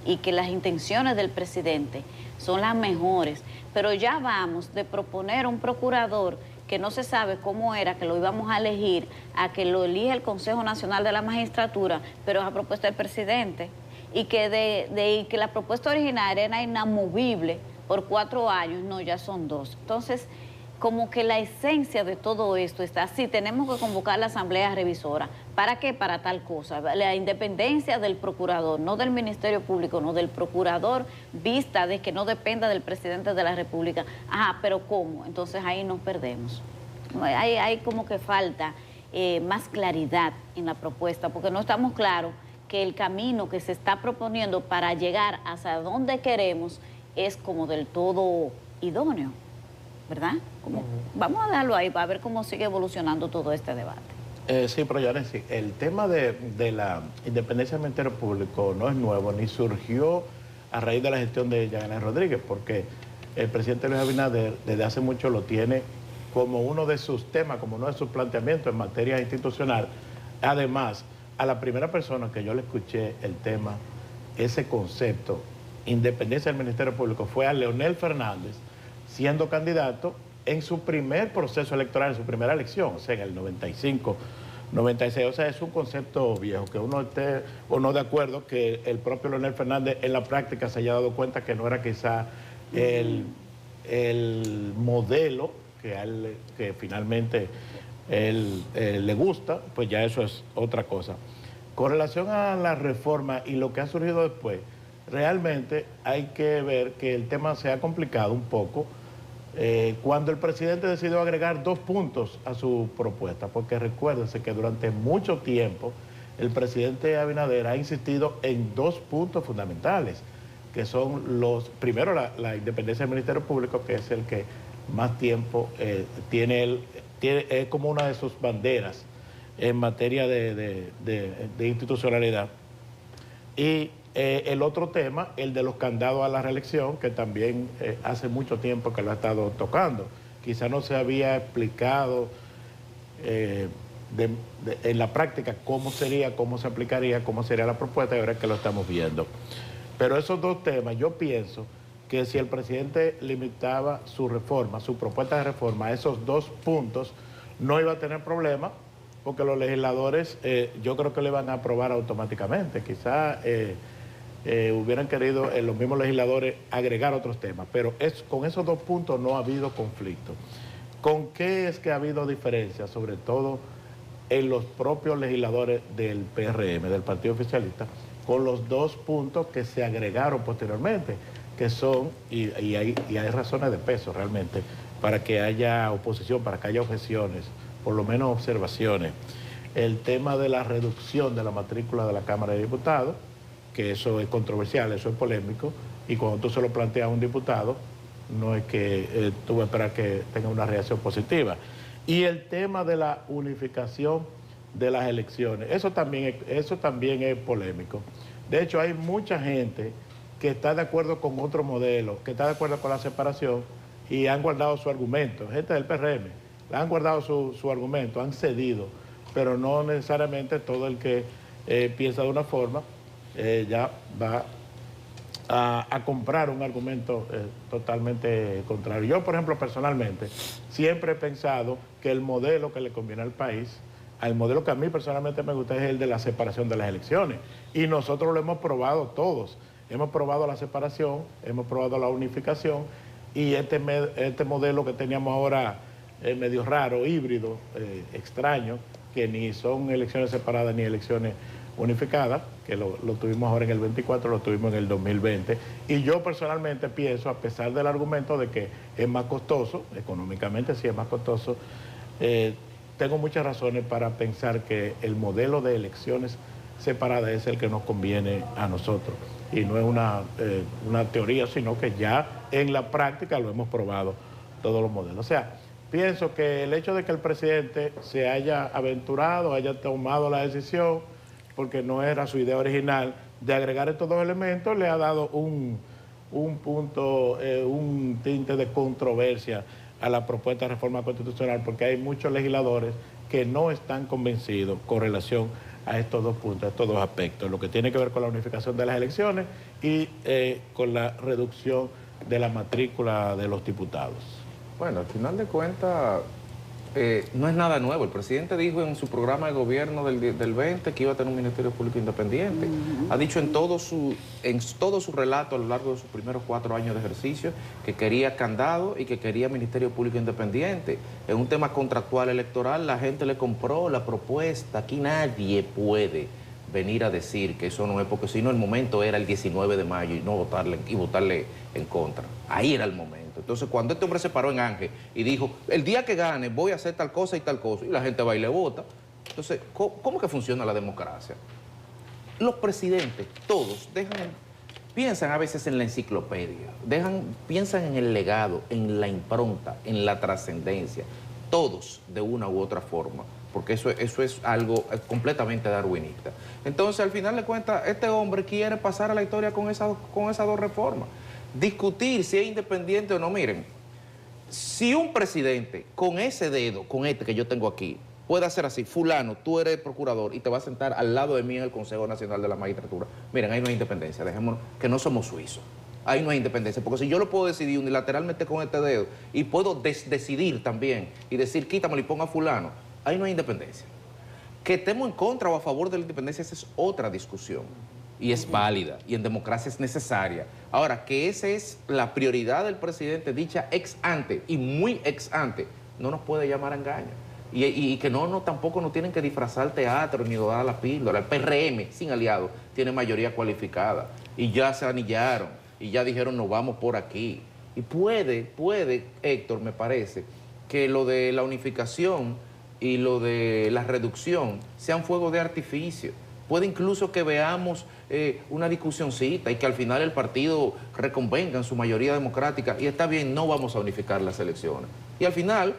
y que las intenciones del presidente son las mejores, pero ya vamos de proponer un procurador que no se sabe cómo era, que lo íbamos a elegir, a que lo elija el Consejo Nacional de la Magistratura, pero es a propuesta del presidente, y que que la propuesta original era inamovible por 4 años, no, ya son 2. Entonces, como que la esencia de todo esto está así, tenemos que convocar la Asamblea Revisora. ¿Para qué? Para tal cosa. La independencia del procurador, no del Ministerio Público, no del procurador, vista de que no dependa del presidente de la República. Ajá, pero ¿cómo? Entonces ahí nos perdemos. Hay como que falta más claridad en la propuesta, porque no estamos claros que el camino que se está proponiendo para llegar hacia donde queremos es como del todo idóneo, ¿verdad? Vamos a darlo ahí para ver cómo sigue evolucionando todo este debate. Sí, pero Yanesi, el tema de la independencia del Ministerio Público no es nuevo, ni surgió a raíz de la gestión de Jean Alain Rodríguez, porque el presidente Luis Abinader desde hace mucho lo tiene como uno de sus temas, como uno de sus planteamientos en materia institucional. Además, a la primera persona que yo le escuché el tema, ese concepto, independencia del Ministerio Público, fue a Leonel Fernández, siendo candidato en su primer proceso electoral, en su primera elección, o sea, en el 95, 96. O sea, es un concepto viejo, que uno esté o no de acuerdo que el propio Leonel Fernández en la práctica se haya dado cuenta que no era quizá el modelo que finalmente él le gusta, pues ya eso es otra cosa. Con relación a la reforma y lo que ha surgido después, realmente hay que ver que el tema se ha complicado un poco cuando el presidente decidió agregar 2 puntos a su propuesta, porque recuérdense que durante mucho tiempo el presidente Abinader ha insistido en 2 puntos fundamentales, que son primero la independencia del Ministerio Público, que es el que más tiempo es como una de sus banderas en materia de institucionalidad. Y el otro tema, el de los candados a la reelección, que también hace mucho tiempo que lo ha estado tocando. quizá no se había explicado en la práctica cómo sería, cómo se aplicaría, cómo sería la propuesta, y ahora es que lo estamos viendo. Pero esos dos temas, yo pienso que si el presidente limitaba su reforma, su propuesta de reforma a esos dos puntos, no iba a tener problema, porque los legisladores yo creo que le van a aprobar automáticamente. Quizá hubieran querido los mismos legisladores agregar otros temas, pero con esos dos puntos no ha habido conflicto. ¿Con qué es que ha habido diferencia? Sobre todo en los propios legisladores del PRM, del Partido Oficialista, con los dos puntos que se agregaron posteriormente, que son, y hay razones de peso realmente, para que haya oposición, para que haya objeciones, por lo menos observaciones. El tema de la reducción de la matrícula de la Cámara de Diputados, que eso es controversial, eso es polémico, y cuando tú se lo planteas a un diputado, no es que tú vas a esperar que tenga una reacción positiva. Y el tema de la unificación de las elecciones, eso también es polémico. De hecho, hay mucha gente que está de acuerdo con otro modelo, que está de acuerdo con la separación, y han guardado su argumento. Gente del PRM, han guardado su argumento, han cedido, pero no necesariamente todo el que piensa de una forma ya va a comprar un argumento totalmente contrario. Yo, por ejemplo, personalmente, siempre he pensado que el modelo que le conviene al país, el modelo que a mí personalmente me gusta, es el de la separación de las elecciones. Y nosotros lo hemos probado todos. Hemos probado la separación, hemos probado la unificación, y este modelo que teníamos ahora medio raro, híbrido, extraño, que ni son elecciones separadas ni elecciones unificadas, que lo tuvimos ahora en el 24, lo tuvimos en el 2020. Y yo personalmente pienso, a pesar del argumento de que es más costoso, económicamente sí es más costoso, tengo muchas razones para pensar que el modelo de elecciones separadas es el que nos conviene a nosotros. Y no es una teoría, sino que ya en la práctica lo hemos probado todos los modelos. O sea, pienso que el hecho de que el presidente se haya aventurado, haya tomado la decisión, porque no era su idea original, de agregar estos dos elementos, le ha dado un punto, un tinte de controversia a la propuesta de reforma constitucional, porque hay muchos legisladores que no están convencidos con relación a estos dos puntos, a estos dos aspectos, lo que tiene que ver con la unificación de las elecciones y con la reducción de la matrícula de los diputados. Bueno, al final de cuentas, no es nada nuevo. El presidente dijo en su programa de gobierno del 20 que iba a tener un Ministerio Público independiente. Ha dicho en todo su relato a lo largo de sus primeros 4 años de ejercicio que quería candado y que quería Ministerio Público independiente. En un tema contractual electoral, la gente le compró la propuesta. Aquí nadie puede venir a decir que eso no es, porque si no, el momento era el 19 de mayo y no votarle en contra. Ahí era el momento. Entonces, cuando este hombre se paró en Ángel y dijo, el día que gane voy a hacer tal cosa y tal cosa, y la gente va y le vota. Entonces, ¿cómo que funciona la democracia? Los presidentes, todos, piensan a veces en la enciclopedia, piensan en el legado, en la impronta, en la trascendencia, todos de una u otra forma, porque eso es algo completamente darwinista. Entonces, al final de cuentas, este hombre quiere pasar a la historia con esas dos reformas. Discutir si es independiente o no. Miren, si un presidente con ese dedo, con este que yo tengo aquí, puede hacer así, fulano, tú eres procurador y te vas a sentar al lado de mí en el Consejo Nacional de la Magistratura, miren, ahí no hay independencia, dejémonos que no somos suizos. Ahí no hay independencia, porque si yo lo puedo decidir unilateralmente con este dedo y puedo decidir también y decir quítamelo y ponga a fulano, ahí no hay independencia. Que estemos en contra o a favor de la independencia, esa es otra discusión. Y es válida, y en democracia es necesaria. Ahora, que esa es la prioridad del presidente, dicha ex ante, y muy ex ante, no nos puede llamar a engaño. Y que tampoco nos tienen que disfrazar teatro ni dar la píldora. El PRM, sin aliados, tiene mayoría cualificada. Y ya se anillaron, y ya dijeron, nos vamos por aquí. Y puede, Héctor, me parece, que lo de la unificación y lo de la reducción sean fuegos de artificio. Puede incluso que veamos una discusioncita y que al final el partido reconvenga en su mayoría democrática y está bien, no vamos a unificar las elecciones. Y al final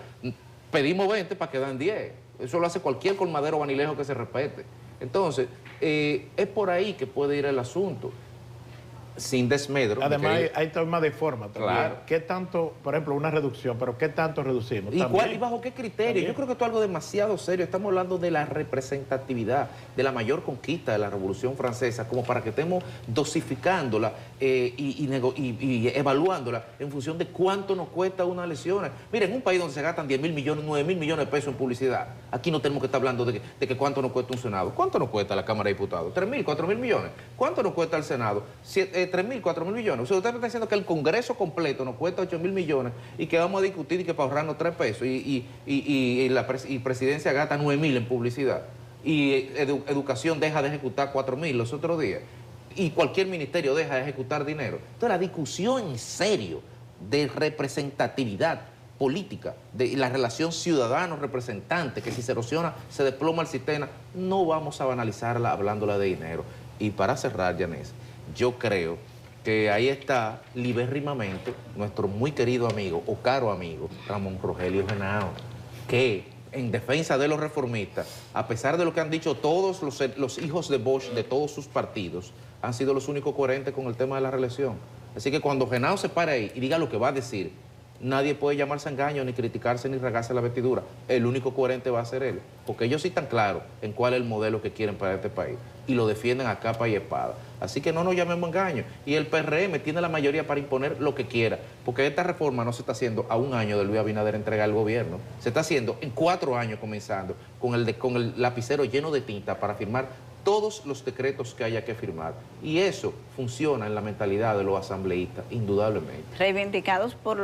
pedimos 20 para quedar en 10. Eso lo hace cualquier colmadero vanilejo que se respete. Entonces, es por ahí que puede ir el asunto. sin desmedro. Además, hay temas de forma también. Claro. ¿Qué tanto, por ejemplo, una reducción, pero qué tanto reducimos? ¿Y bajo qué criterio? También. Yo creo que esto es algo demasiado serio. Estamos hablando de la representatividad, de la mayor conquista de la Revolución Francesa, como para que estemos dosificándola y evaluándola en función de cuánto nos cuesta una elección. Miren, en un país donde se gastan 10.000 millones, 9.000 millones de pesos en publicidad, aquí no tenemos que estar hablando de que cuánto nos cuesta un Senado. ¿Cuánto nos cuesta la Cámara de Diputados? 3.000, 4.000 millones. ¿Cuánto nos cuesta el Senado? 3.000, 4.000 millones. O sea, usted me está diciendo que el Congreso completo nos cuesta 8.000 millones y que vamos a discutir y que para ahorrarnos 3 pesos y la presidencia gasta 9.000 en publicidad y educación deja de ejecutar 4.000 los otros días y cualquier ministerio deja de ejecutar dinero. Entonces la discusión en serio de representatividad política, de la relación ciudadano-representante, que si se erosiona, se desploma el sistema, no vamos a banalizarla hablándola de dinero. Y para cerrar, Yanés, yo creo que ahí está libérrimamente nuestro muy querido amigo o caro amigo Ramón Rogelio Henao, que en defensa de los reformistas, a pesar de lo que han dicho todos los hijos de Bosch de todos sus partidos, han sido los únicos coherentes con el tema de la reelección. Así que cuando Henao se pare ahí y diga lo que va a decir, nadie puede llamarse a engaño, ni criticarse, ni regarse la vestidura. El único coherente va a ser él, porque ellos sí están claros en cuál es el modelo que quieren para este país y lo defienden a capa y espada. Así que no nos llamemos a engaño. Y el PRM tiene la mayoría para imponer lo que quiera, porque esta reforma no se está haciendo a un año de Luis Abinader entregar el gobierno, se está haciendo en 4 años comenzando, con el lapicero lleno de tinta para firmar todos los decretos que haya que firmar. Y eso funciona en la mentalidad de los asambleístas, indudablemente. Reivindicados por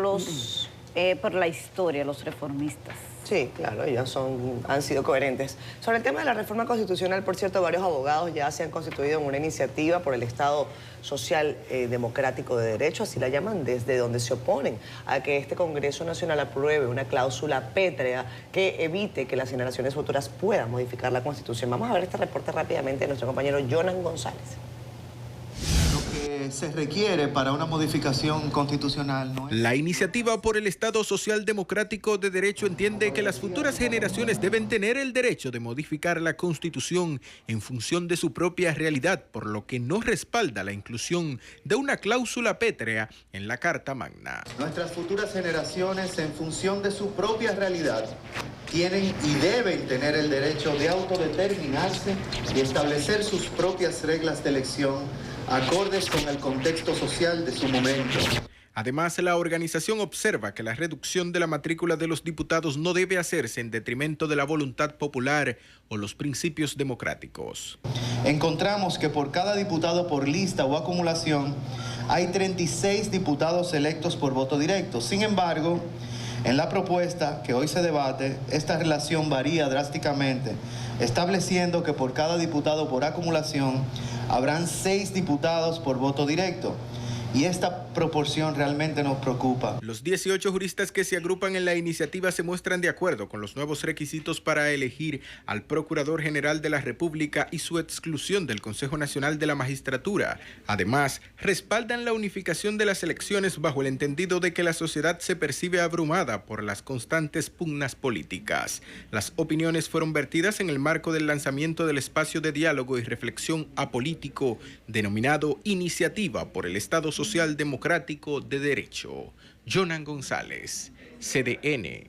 por la historia, los reformistas. Sí, claro, ellos han sido coherentes. Sobre el tema de la reforma constitucional, por cierto, varios abogados ya se han constituido en una iniciativa por el Estado Social Democrático de Derecho, así la llaman, desde donde se oponen a que este Congreso Nacional apruebe una cláusula pétrea que evite que las generaciones futuras puedan modificar la Constitución. Vamos a ver este reporte rápidamente de nuestro compañero Jonan González. Se requiere para una modificación constitucional. ¿No? La iniciativa por el Estado Social Democrático de Derecho entiende que las futuras generaciones deben tener el derecho de modificar la Constitución en función de su propia realidad, por lo que no respalda la inclusión de una cláusula pétrea en la Carta Magna. Nuestras futuras generaciones, en función de su propia realidad, tienen y deben tener el derecho de autodeterminarse y establecer sus propias reglas de elección acordes con el contexto social de su momento. Además, la organización observa que la reducción de la matrícula de los diputados no debe hacerse en detrimento de la voluntad popular o los principios democráticos. Encontramos que por cada diputado por lista o acumulación hay 36 diputados electos por voto directo. Sin embargo, en la propuesta que hoy se debate, esta relación varía drásticamente, estableciendo que por cada diputado por acumulación habrán 6 diputados por voto directo. Y esta proporción realmente nos preocupa. Los 18 juristas que se agrupan en la iniciativa se muestran de acuerdo con los nuevos requisitos para elegir al Procurador General de la República y su exclusión del Consejo Nacional de la Magistratura. Además, respaldan la unificación de las elecciones bajo el entendido de que la sociedad se percibe abrumada por las constantes pugnas políticas. Las opiniones fueron vertidas en el marco del lanzamiento del espacio de diálogo y reflexión apolítico denominado Iniciativa por el Estado Social Democrático de Derecho. Jonan González, CDN.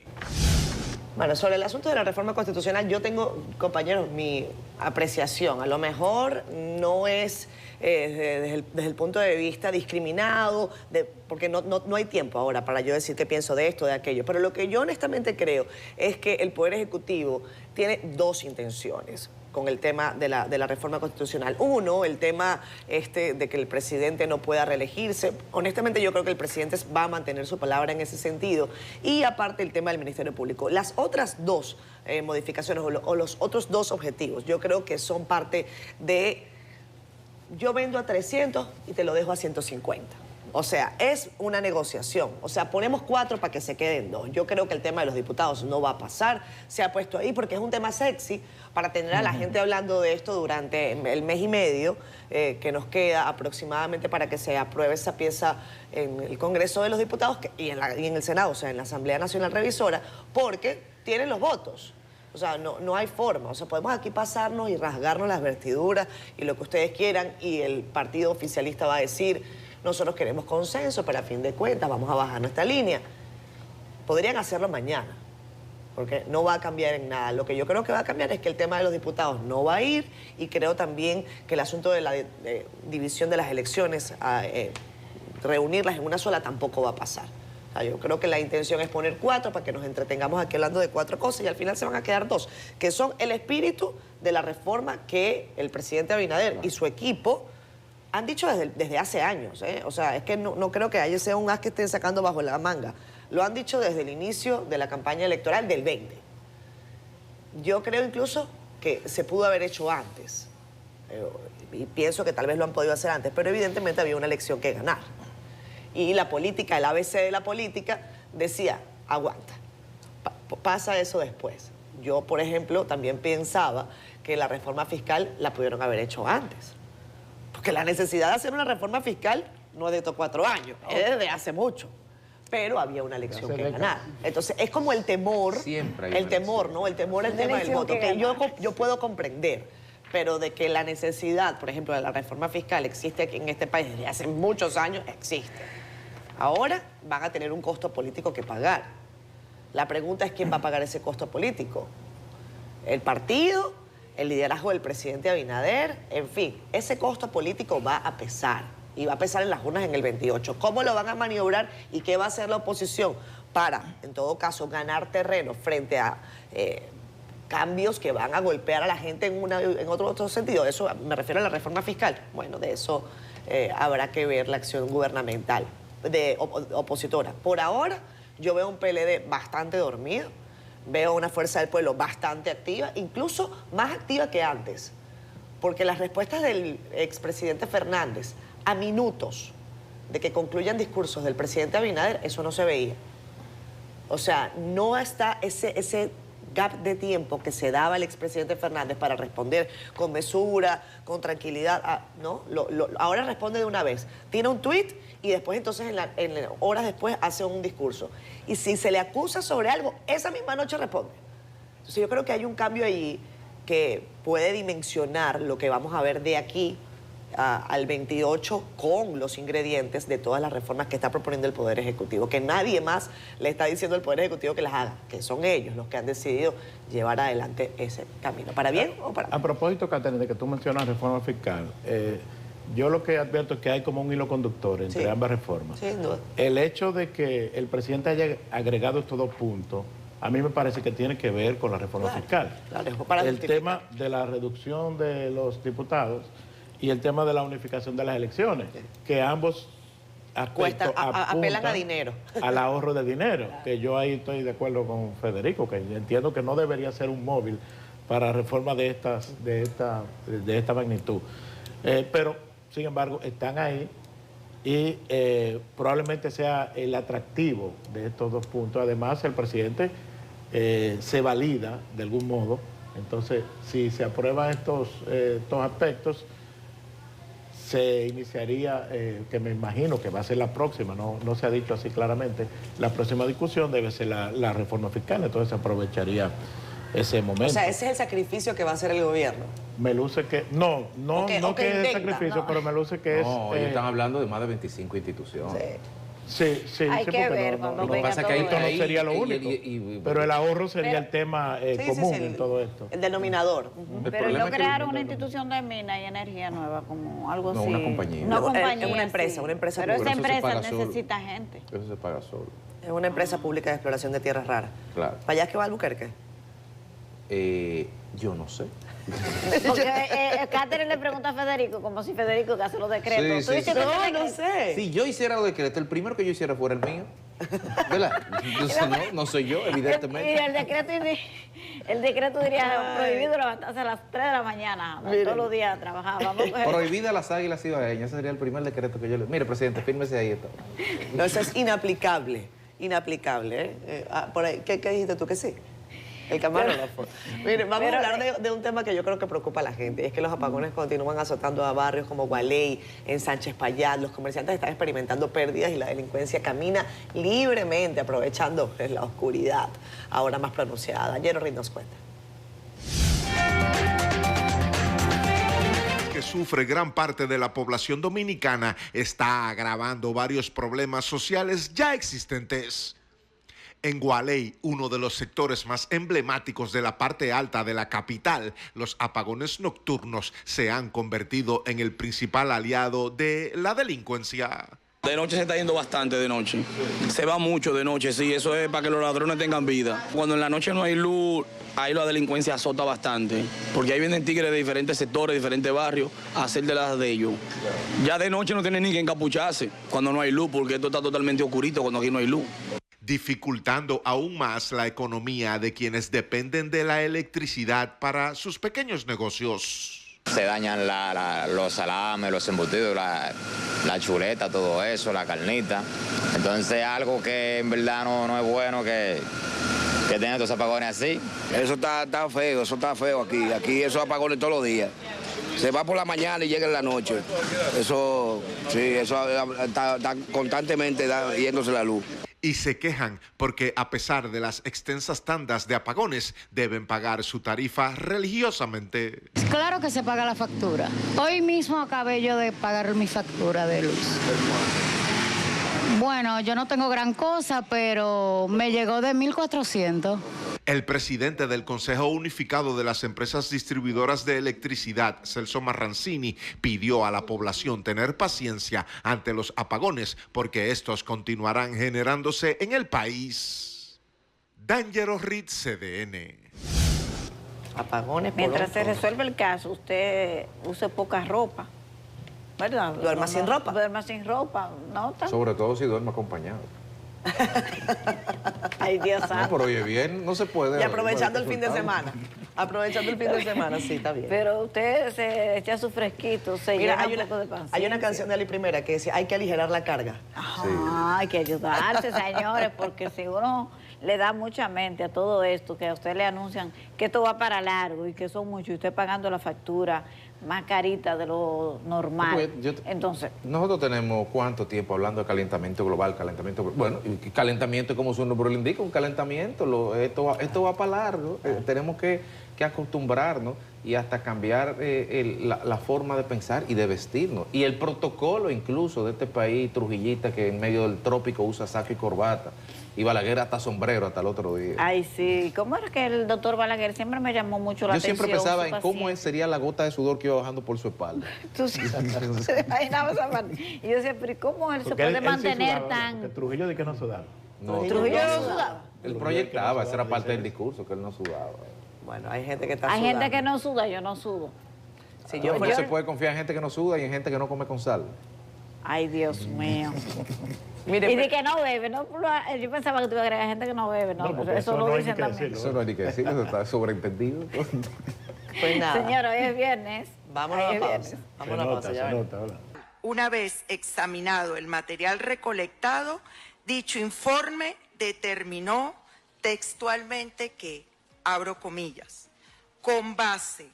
Bueno, sobre el asunto de la reforma constitucional, yo tengo, compañeros, mi apreciación. A lo mejor no es desde el punto de vista discriminado, porque no hay tiempo ahora para yo decir qué pienso de esto, de aquello. Pero lo que yo honestamente creo es que el Poder Ejecutivo tiene 2 intenciones con el tema de la reforma constitucional. Uno, el tema de que el presidente no pueda reelegirse. Honestamente, yo creo que el presidente va a mantener su palabra en ese sentido. Y aparte, el tema del Ministerio Público. Las otras 2 modificaciones o los otros 2 objetivos, yo creo que son parte de yo vendo a 300 y te lo dejo a 150. O sea, es una negociación. O sea, ponemos 4 para que se queden 2. Yo creo que el tema de los diputados no va a pasar. Se ha puesto ahí porque es un tema sexy para tener a la gente hablando de esto durante el mes y medio que nos queda aproximadamente para que se apruebe esa pieza en el Congreso de los Diputados y en el Senado, o sea, en la Asamblea Nacional Revisora, porque tienen los votos. O sea, no hay forma. O sea, podemos aquí pasarnos y rasgarnos las vestiduras y lo que ustedes quieran y el partido oficialista va a decir, nosotros queremos consenso, pero a fin de cuentas vamos a bajar nuestra línea. Podrían hacerlo mañana, porque no va a cambiar en nada. Lo que yo creo que va a cambiar es que el tema de los diputados no va a ir y creo también que el asunto de la división de las elecciones, reunirlas en una sola, tampoco va a pasar. O sea, yo creo que la intención es poner 4 para que nos entretengamos aquí hablando de 4 cosas y al final se van a quedar 2, que son el espíritu de la reforma que el presidente Abinader y su equipo han dicho desde hace años. O sea, es que no creo que sea un as que estén sacando bajo la manga. Lo han dicho desde el inicio de la campaña electoral del 20. Yo creo incluso que se pudo haber hecho antes. Y pienso que tal vez lo han podido hacer antes, pero evidentemente había una elección que ganar. Y la política, el ABC de la política, decía, aguanta, pasa eso después. Yo, por ejemplo, también pensaba que la reforma fiscal la pudieron haber hecho antes. Porque la necesidad de hacer una reforma fiscal no es de estos 4 años, es desde hace mucho. Pero había una elección que ganar. Entonces, es como el temor, el temor, ¿no? El temor al tema del voto, que yo puedo comprender. Pero de que la necesidad, por ejemplo, de la reforma fiscal existe aquí en este país desde hace muchos años, existe. Ahora van a tener un costo político que pagar. La pregunta es quién va a pagar ese costo político. El partido, el liderazgo del presidente Abinader, en fin, ese costo político va a pesar. Y va a pesar en las urnas en el 28. ¿Cómo lo van a maniobrar y qué va a hacer la oposición para, en todo caso, ganar terreno frente a cambios que van a golpear a la gente en otro sentido? Eso me refiero a la reforma fiscal. Bueno, de eso habrá que ver la acción gubernamental de opositora. Por ahora, yo veo un PLD bastante dormido, veo una Fuerza del Pueblo bastante activa, incluso más activa que antes, porque las respuestas del expresidente Fernández a minutos de que concluyan discursos del presidente Abinader, eso no se veía. O sea, no está ese gap de tiempo que se daba el expresidente Fernández para responder con mesura, con tranquilidad. ¿No? Ahora responde de una vez. Tiene un tuit y después entonces horas después hace un discurso. Y si se le acusa sobre algo, esa misma noche responde. Entonces yo creo que hay un cambio ahí que puede dimensionar lo que vamos a ver de aquí al 28 con los ingredientes de todas las reformas que está proponiendo el Poder Ejecutivo, que nadie más le está diciendo al Poder Ejecutivo que las haga, que son ellos los que han decidido llevar adelante ese camino. ¿Para bien o para mal? A propósito, Catherine, de que tú mencionas reforma fiscal, yo lo que advierto es que hay como un hilo conductor entre ambas reformas. Sin duda. El hecho de que el presidente haya agregado estos 2 puntos, a mí me parece que tiene que ver con la reforma fiscal. El tema de la reducción de los diputados y el tema de la unificación de las elecciones, que ambos aspectos apelan a dinero. Al ahorro de dinero, que yo ahí estoy de acuerdo con Federico, que entiendo que no debería ser un móvil para reformas de esta magnitud. Pero, sin embargo, están ahí y probablemente sea el atractivo de estos 2 puntos. Además, el presidente se valida de algún modo. Entonces, si se aprueban estos aspectos, se iniciaría, que me imagino que va a ser la próxima, no se ha dicho así claramente, la próxima discusión debe ser la reforma fiscal, entonces se aprovecharía ese momento. O sea, ese es el sacrificio que va a hacer el gobierno. Me luce que, no que es sacrificio, pero me luce que es... No, ellos están hablando de más de 25 instituciones. Sí, hay que ver cuando venga todo. Esto no sería lo único, pero el ahorro sería el tema común en todo esto. El denominador. Pero no crear una institución de mina y energía nueva, como algo así. Una compañía. Una compañía, es una empresa Pero esa empresa necesita gente. Eso se paga solo. Es una empresa pública de exploración de tierras raras. Claro. ¿Para allá es que va Albuquerque? Yo no sé. Porque Catherine le pregunta a Federico, como si Federico que hace los decretos. No sé. Si yo hiciera los decretos, el primero que yo hiciera fuera el mío. ¿Verdad? Entonces no soy yo, evidentemente. Y el decreto diría prohibido levantarse a las 3 de la mañana. Todos los días trabajábamos. Prohibida las águilas ibaeñas. Ese sería el primer decreto que yo le... Mire, presidente, fírmese ahí. No, eso es inaplicable. Inaplicable. Por ahí, ¿qué dijiste tú que sí? El camarógrafo. Miren, vamos a hablar de un tema que yo creo que preocupa a la gente. Y es que los apagones continúan azotando a barrios como Gualey, en Sánchez Payat. Los comerciantes están experimentando pérdidas y la delincuencia camina libremente, aprovechando la oscuridad ahora más pronunciada. Ayer nos cuenta. sufre gran parte de la población dominicana está agravando varios problemas sociales ya existentes. En Gualey, uno de los sectores más emblemáticos de la parte alta de la capital, los apagones nocturnos se han convertido en el principal aliado de la delincuencia. De noche se está yendo bastante de noche. Se va mucho de noche, sí, eso es para que los ladrones tengan vida. Cuando en la noche no hay luz, ahí la delincuencia azota bastante, porque ahí vienen tigres de diferentes sectores, diferentes barrios, a hacer de las de ellos. Ya de noche no tienen ni que encapucharse cuando no hay luz, porque esto está totalmente oscurito cuando aquí no hay luz. Dificultando aún más la economía de quienes dependen de la electricidad para sus pequeños negocios. Se dañan los salames, los embutidos, la chuleta, todo eso, la carnita. Entonces algo que en verdad no es bueno que tengan estos apagones así. Eso está feo, eso está feo aquí. Aquí esos apagones todos los días. Se va por la mañana y llega en la noche. Eso, sí, eso está constantemente yéndose la luz. Y se quejan porque a pesar de las extensas tandas de apagones, deben pagar su tarifa religiosamente. Claro que se paga la factura. Hoy mismo acabé yo de pagar mi factura de luz. Bueno, yo no tengo gran cosa, pero me llegó de 1.400. El presidente del Consejo Unificado de las Empresas Distribuidoras de Electricidad, Celso Marrancini, pidió a la población tener paciencia ante los apagones porque estos continuarán generándose en el país. D'Angelo Ritz, CDN. Apagones. Mientras se resuelve el caso, usted use poca ropa, ¿verdad? ¿Duerma sin ropa? Duerma sin ropa, ¿no? Sobre todo si duerme acompañado. Ay, Dios santo. No, pero oye, bien, no se puede. Y aprovechando el fin de semana. Aprovechando el fin de semana, sí, está bien. Pero usted se echa su fresquito, se llena un poco de paciencia. Hay una canción de Ali Primera que dice, hay que aligerar la carga. Hay que ayudarse, señores, porque si uno le da mucha mente a todo esto, que a usted le anuncian que esto va para largo y que son muchos, y usted pagando la factura más carita de lo normal. Entonces, nosotros tenemos cuánto tiempo hablando de calentamiento global, bueno, y calentamiento como su nombre lo indica, un calentamiento, esto va para largo, tenemos que acostumbrarnos y hasta cambiar la forma de pensar y de vestirnos. Y el protocolo incluso de este país, trujillita, que en medio del trópico usa saco y corbata, y Balaguer hasta sombrero hasta el otro día. Ay, sí, ¿cómo era que el doctor Balaguer siempre me llamó mucho la atención? Yo siempre pensaba en cómo sería la gota de sudor que iba bajando por su espalda. Tú sí, se imaginaba esa parte. Y yo decía, pero ¿cómo él se puede mantener tan...? El Trujillo de que no sudaba. No, Trujillo no sudaba. Él proyectaba, esa era parte del discurso, que él no sudaba. Bueno, hay gente que está Hay sudando. gente que no suda, yo no sudo. Si yo se puede confiar en gente que no suda y en gente que no come con sal. Ay, Dios mío. Mire, y de que no bebe, ¿no? Yo pensaba que te iba a agregar gente que no bebe, ¿no? Eso lo dicen también. Eso no hay ni que decirlo, eso está sobreentendido. Pues nada. Señora, hoy es viernes. Vámonos a la pausa. Vámonos a la pausa, ya ven. Una vez examinado el material recolectado, dicho informe determinó textualmente que, abro comillas, con base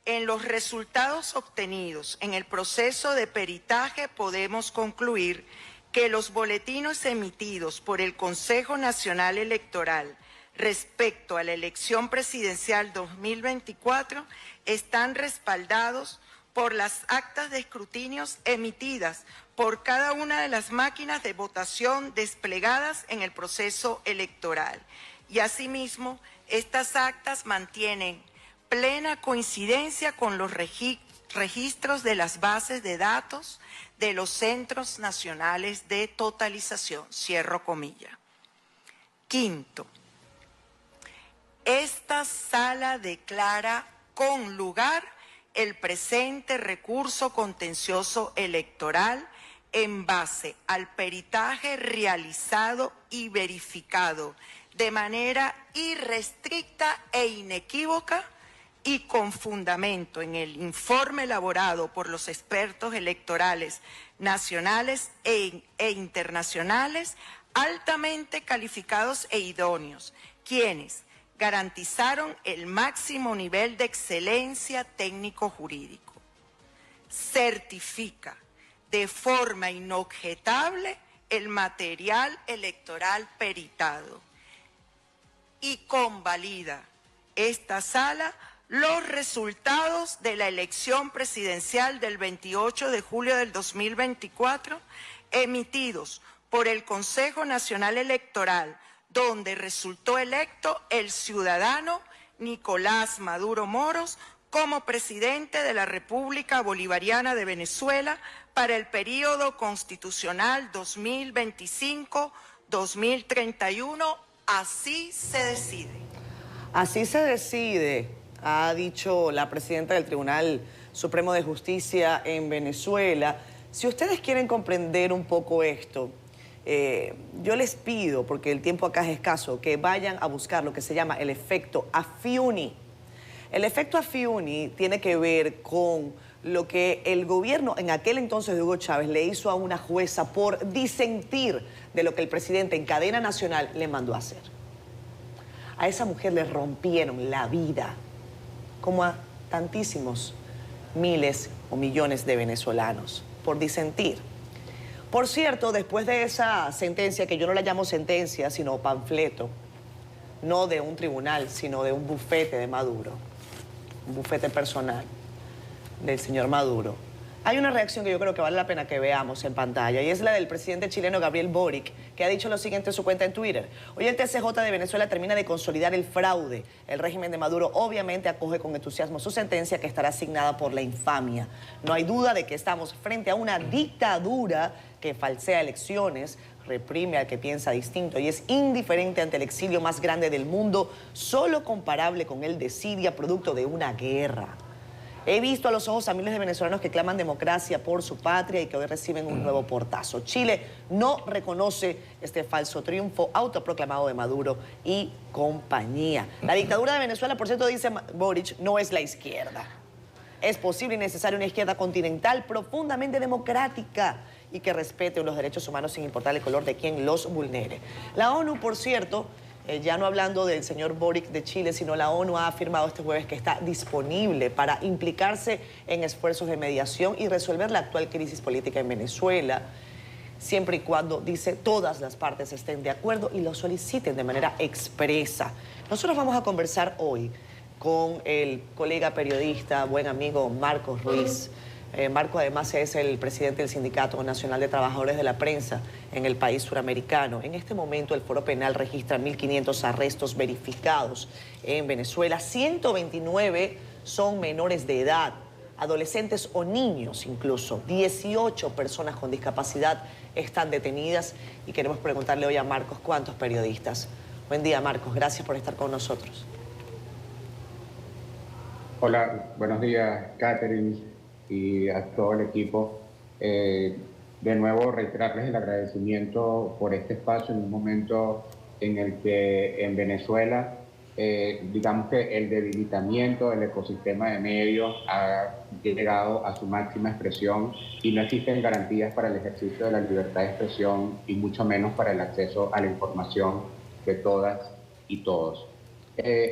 en los resultados obtenidos en el proceso de peritaje podemos concluir que los boletines emitidos por el Consejo Nacional Electoral respecto a la elección presidencial 2024 están respaldados por las actas de escrutinios emitidas por cada una de las máquinas de votación desplegadas en el proceso electoral. Y asimismo, estas actas mantienen plena coincidencia con los registros de las bases de datos de los centros nacionales de totalización. Cierro comilla. Quinto, esta sala declara con lugar el presente recurso contencioso electoral en base al peritaje realizado y verificado de manera irrestricta e inequívoca y con fundamento en el informe elaborado por los expertos electorales nacionales e internacionales altamente calificados e idóneos, quienes garantizaron el máximo nivel de excelencia técnico-jurídico. Certifica de forma inobjetable el material electoral peritado y convalida esta sala los resultados de la elección presidencial del 28 de julio del 2024 emitidos por el Consejo Nacional Electoral, donde resultó electo el ciudadano Nicolás Maduro Moros como presidente de la República Bolivariana de Venezuela para el período constitucional 2025-2031. Así se decide. Así se decide, ha dicho la presidenta del Tribunal Supremo de Justicia en Venezuela. Si ustedes quieren comprender un poco esto, yo les pido, porque el tiempo acá es escaso, que vayan a buscar lo que se llama el efecto Afiuni. El efecto Afiuni tiene que ver con lo que el gobierno en aquel entonces de Hugo Chávez le hizo a una jueza por disentir de lo que el presidente en cadena nacional le mandó a hacer. A esa mujer le rompieron la vida, como a tantísimos miles o millones de venezolanos, por disentir. Por cierto, después de esa sentencia, que yo no la llamo sentencia, sino panfleto, no de un tribunal, sino de un bufete de Maduro, un bufete personal del señor Maduro, hay una reacción que yo creo que vale la pena que veamos en pantalla, y es la del presidente chileno Gabriel Boric, que ha dicho lo siguiente en su cuenta en Twitter. Hoy el TCJ de Venezuela termina de consolidar el fraude. El régimen de Maduro obviamente acoge con entusiasmo su sentencia, que estará asignada por la infamia. No hay duda de que estamos frente a una dictadura que falsea elecciones, reprime al que piensa distinto y es indiferente ante el exilio más grande del mundo, solo comparable con el de Siria, producto de una guerra. He visto a los ojos a miles de venezolanos que claman democracia por su patria y que hoy reciben un nuevo portazo. Chile no reconoce este falso triunfo autoproclamado de Maduro y compañía. La dictadura de Venezuela, por cierto, dice Boric, no es la izquierda. Es posible y necesaria una izquierda continental profundamente democrática y que respete los derechos humanos sin importar el color de quien los vulnere. La ONU, por cierto, ya no hablando del señor Boric de Chile, sino la ONU ha afirmado este jueves que está disponible para implicarse en esfuerzos de mediación y resolver la actual crisis política en Venezuela, siempre y cuando, dice, todas las partes estén de acuerdo y lo soliciten de manera expresa. Nosotros vamos a conversar hoy con el colega periodista, buen amigo Marcos Ruiz. Marco además es el presidente del Sindicato Nacional de Trabajadores de la Prensa en el país suramericano. En este momento el Foro Penal registra 1.500 arrestos verificados en Venezuela. 129 son menores de edad, adolescentes o niños incluso. 18 personas con discapacidad están detenidas y queremos preguntarle hoy a Marcos cuántos periodistas. Buen día, Marcos, gracias por estar con nosotros. Hola, buenos días, Catherine, y a todo el equipo. De nuevo, reiterarles el agradecimiento por este espacio en un momento en el que en Venezuela, digamos que el debilitamiento del ecosistema de medios ha llegado a su máxima expresión y no existen garantías para el ejercicio de la libertad de expresión y mucho menos para el acceso a la información de todas y todos.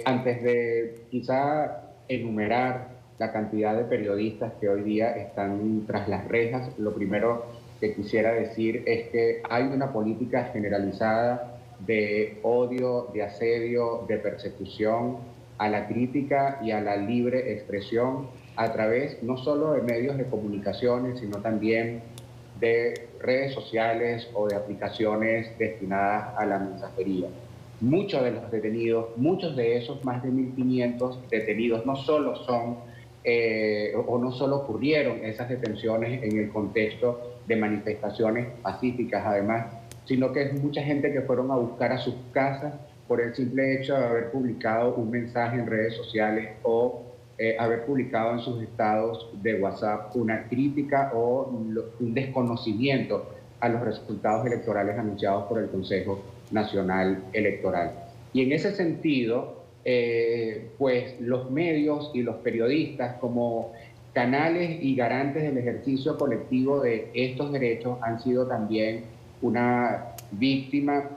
Antes de quizá enumerar la cantidad de periodistas que hoy día están tras las rejas, lo primero que quisiera decir es que hay una política generalizada de odio, de asedio, de persecución a la crítica y a la libre expresión a través no solo de medios de comunicaciones, sino también de redes sociales o de aplicaciones destinadas a la mensajería. Muchos de los detenidos, muchos de esos más de 1.500 detenidos no solo son o no solo ocurrieron esas detenciones en el contexto de manifestaciones pacíficas además, sino que es mucha gente que fueron a buscar a sus casas por el simple hecho de haber publicado un mensaje en redes sociales o haber publicado en sus estados de WhatsApp una crítica o un desconocimiento a los resultados electorales anunciados por el Consejo Nacional Electoral. Y en ese sentido, pues los medios y los periodistas como canales y garantes del ejercicio colectivo de estos derechos han sido también una víctima,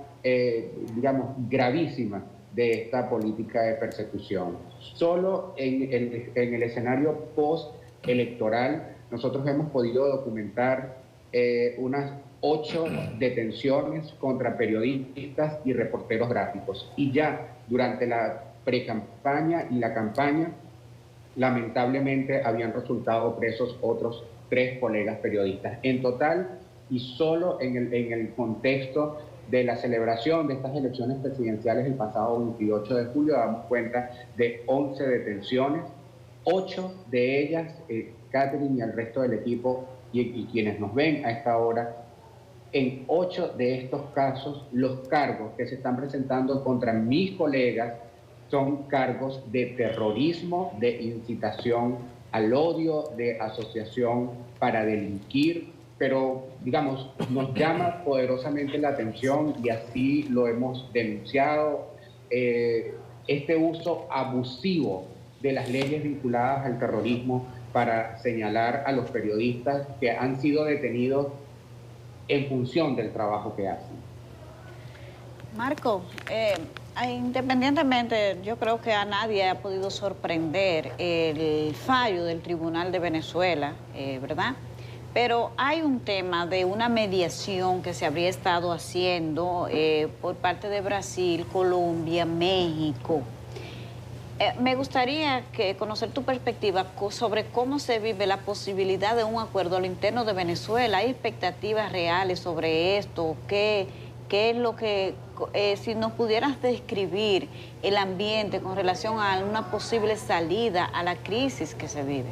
digamos, gravísima de esta política de persecución. Solo en el escenario post-electoral nosotros hemos podido documentar unas 8 detenciones contra periodistas y reporteros gráficos. Y ya durante la pre-campaña y la campaña lamentablemente habían resultado presos otros 3 colegas periodistas. En total, y solo en el contexto de la celebración de estas elecciones presidenciales el pasado 28 de julio, damos cuenta de 11 detenciones, 8 de ellas, Catherine y el resto del equipo y quienes nos ven a esta hora, en 8 de estos casos, los cargos que se están presentando contra mis colegas son cargos de terrorismo, de incitación al odio, de asociación para delinquir, pero, digamos, nos llama poderosamente la atención y así lo hemos denunciado, este uso abusivo de las leyes vinculadas al terrorismo para señalar a los periodistas que han sido detenidos en función del trabajo que hacen. Marco, independientemente, yo creo que a nadie ha podido sorprender el fallo del Tribunal de Venezuela, ¿verdad? Pero hay un tema de una mediación que se habría estado haciendo por parte de Brasil, Colombia, México. Me gustaría conocer tu perspectiva sobre cómo se vive la posibilidad de un acuerdo a lo interno de Venezuela. ¿Hay expectativas reales sobre esto? ¿Qué es lo que, si nos pudieras describir el ambiente con relación a una posible salida a la crisis que se vive?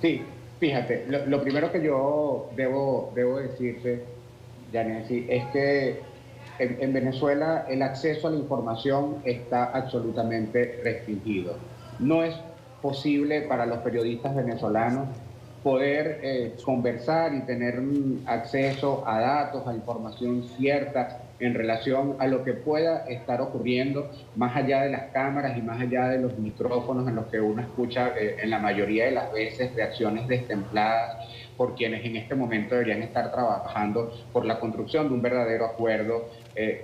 Sí, fíjate, lo primero que yo debo decirte, Yanesi, es que en Venezuela el acceso a la información está absolutamente restringido. No es posible para los periodistas venezolanos poder conversar y tener acceso a datos, a información cierta en relación a lo que pueda estar ocurriendo más allá de las cámaras y más allá de los micrófonos en los que uno escucha en la mayoría de las veces reacciones destempladas por quienes en este momento deberían estar trabajando por la construcción de un verdadero acuerdo